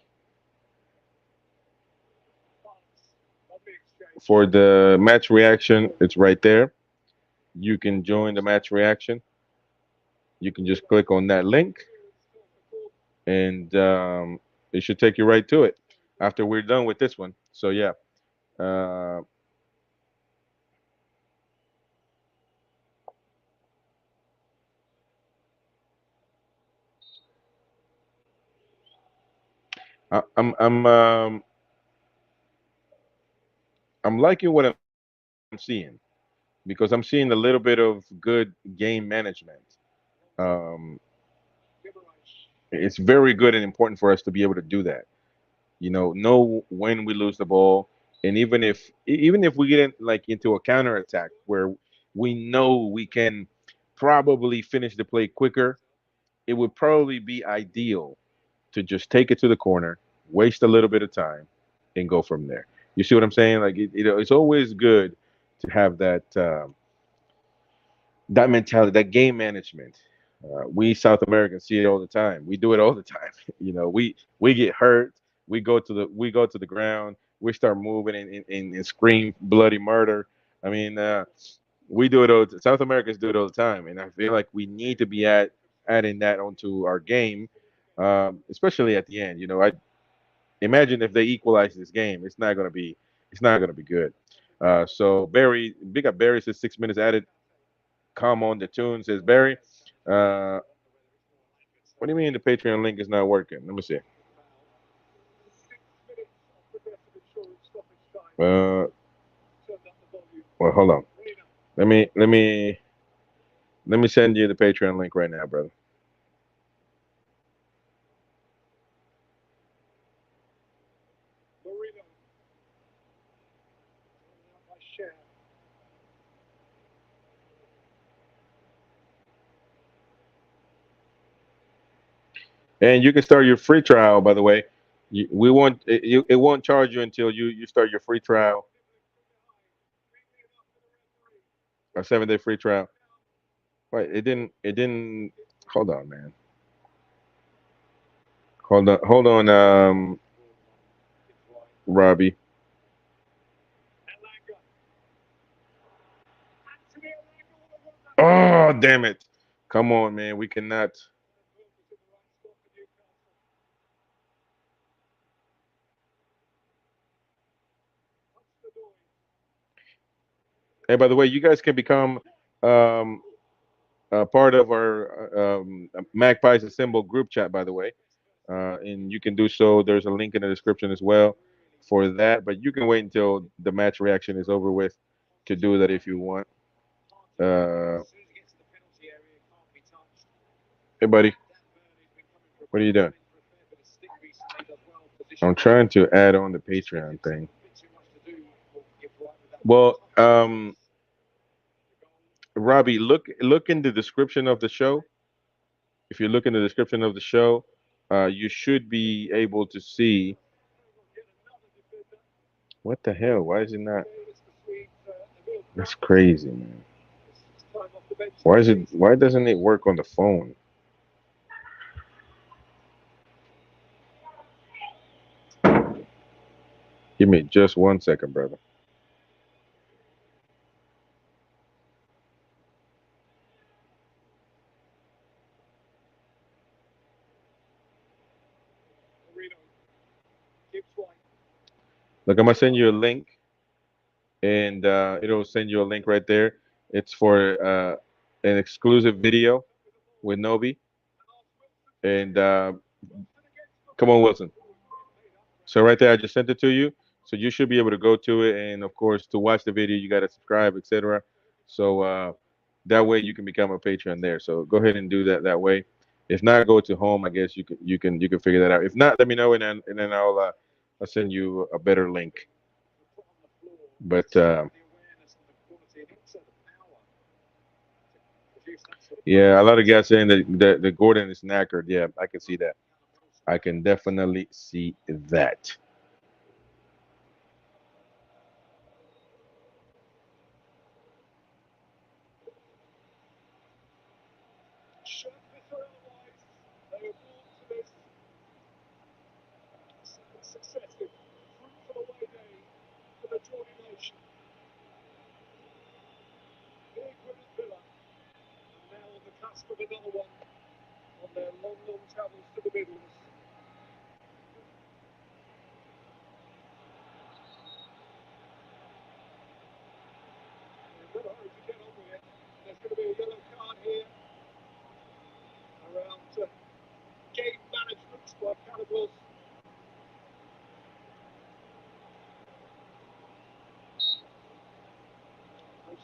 for the match reaction, it's right there. You can join the match reaction. You can just click on that link, and it should take you right to it after we're done with this one. So yeah, uh, I, I'm liking what I'm seeing because I'm seeing a little bit of good game management. Um, it's very good and important for us to be able to do that. Know when we lose the ball, and even if we get in, like into a counter attack where we know we can probably finish the play quicker, it would probably be ideal to just take it to the corner, waste a little bit of time, and go from there. You see what I'm saying? Like it's always good to have that mentality, that game management. We South Americans see it all the time. We do it all the time. We get hurt. We go to the ground. We start moving and scream bloody murder. I mean, we do it all. South Americans do it all the time, and I feel like we need to be adding that onto our game, especially at the end. I imagine if they equalize this game, it's not gonna be good. So Barry, big up Barry says 6 minutes added. Come on, the tune says Barry. Uh, what do you mean the Patreon link is not working? Let me see. Uh, well, hold on. Let me send you the Patreon link right now, brother. And you can start your free trial, by the way. We won't it won't charge you until you start your free trial, a 7-day free trial. Wait, it didn't. Hold on, man. Hold on, Robbie. Oh, damn it! Come on, man. We cannot. Hey, by the way, you guys can become um, part of our Magpies Assemble group chat, by the way. And you can do so. There's a link in the description as well for that. But you can wait until the match reaction is over with to do that if you want. Uh, hey, buddy, what are you doing? I'm trying to add on the Patreon thing. Well, Robbie, look in the description of the show. If you look in the description of the show, you should be able to see. What the hell? Why is it not? That's crazy, man. Why doesn't it work on the phone? Give me just 1 second, brother. Look, I'm gonna send you a link, and it'll send you a link right there. It's for an exclusive video with Nobi, and come on, Wilson. So right there, I just sent it to you. So you should be able to go to it, and of course, to watch the video, you got to subscribe, etc. So that way you can become a patron there. So go ahead and do that way. If not, go to home. I guess you can figure that out. If not, let me know, and then I'll send you a better link. But yeah, a lot of guys saying that Gordon is knackered. Yeah, I can see that. I can definitely see that.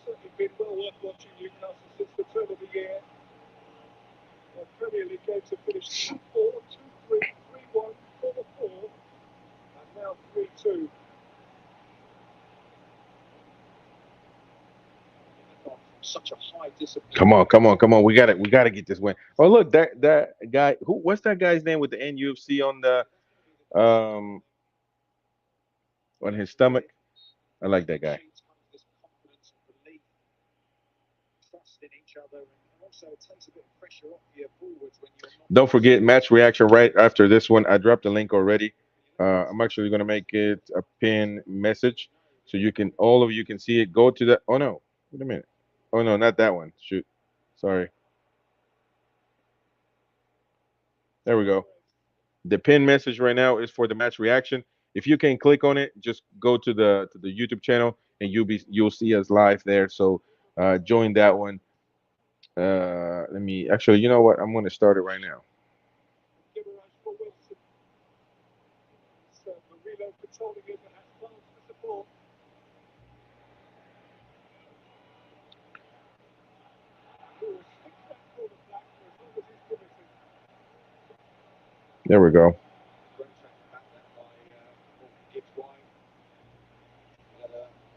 certainly been well worth watching Newcastle since the turn of the year. Their Premier League games have finished 2-4, 2-3, 3-1, 4-4, and now 3-2. Such a high discipline. Come on, come on, come on. We got it. We got to get this win. Oh, look, that guy. What's that guy's name with the NUFC on the um on his stomach? I like that guy. This confidence and belief, trust in each other, and also it takes a bit of pressure off your forwards when you're not. Don't forget match reaction right after this one. I dropped the link already. I'm actually gonna make it a pin message so you can all of you can see it. Go to that. Oh no, wait a minute. Oh no, not that one. Shoot, sorry. There we go. The pin message right now is for the match reaction. If you can click on it, just go to the YouTube channel and you'll see us live there. So join that one. Let me actually, you know what? I'm gonna start it right now. There we go.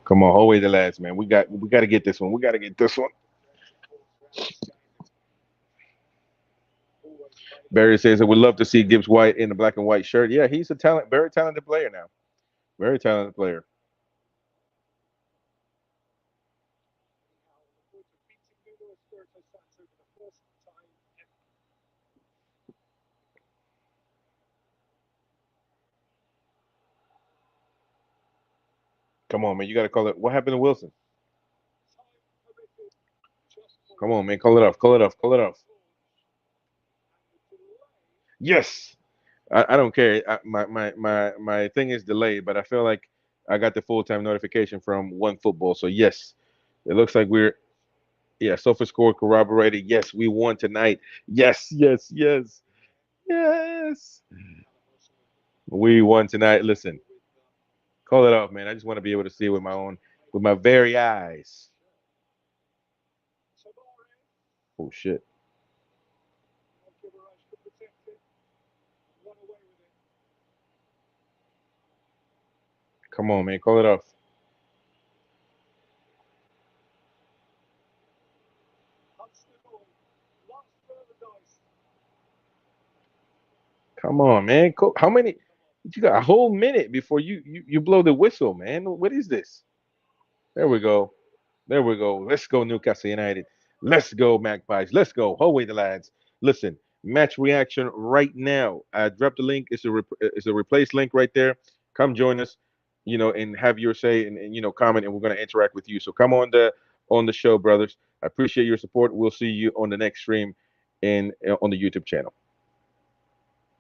Come on, hold the lads, man. We got to get this one. We got to get this one. Barry says I would love to see Gibbs White in the black and white shirt. Yeah, he's a very talented player now. Very talented player. Come on, man. You got to call it. What happened to Wilson? Come on, man. Call it off. Call it off. Call it off. Yes. I don't care. My thing is delayed, but I feel like I got the full time notification from One Football. So yes, it looks like we're yeah. Sofa score corroborated. Yes, we won tonight. Yes, yes, yes, yes. We won tonight. Listen, call it off, man. I just want to be able to see it with my very eyes. Oh shit. Come on, man. Call it off. Come on, man. How many? You got a whole minute before you blow the whistle, man. What is this? There we go. There we go. Let's go, Newcastle United. Let's go, Magpies. Let's go. Away the lads. Listen, match reaction right now. I dropped the link. It's a replace link right there. Come join us, and have your say and comment, and we're gonna interact with you. So come on the show, brothers. I appreciate your support. We'll see you on the next stream and on the YouTube channel.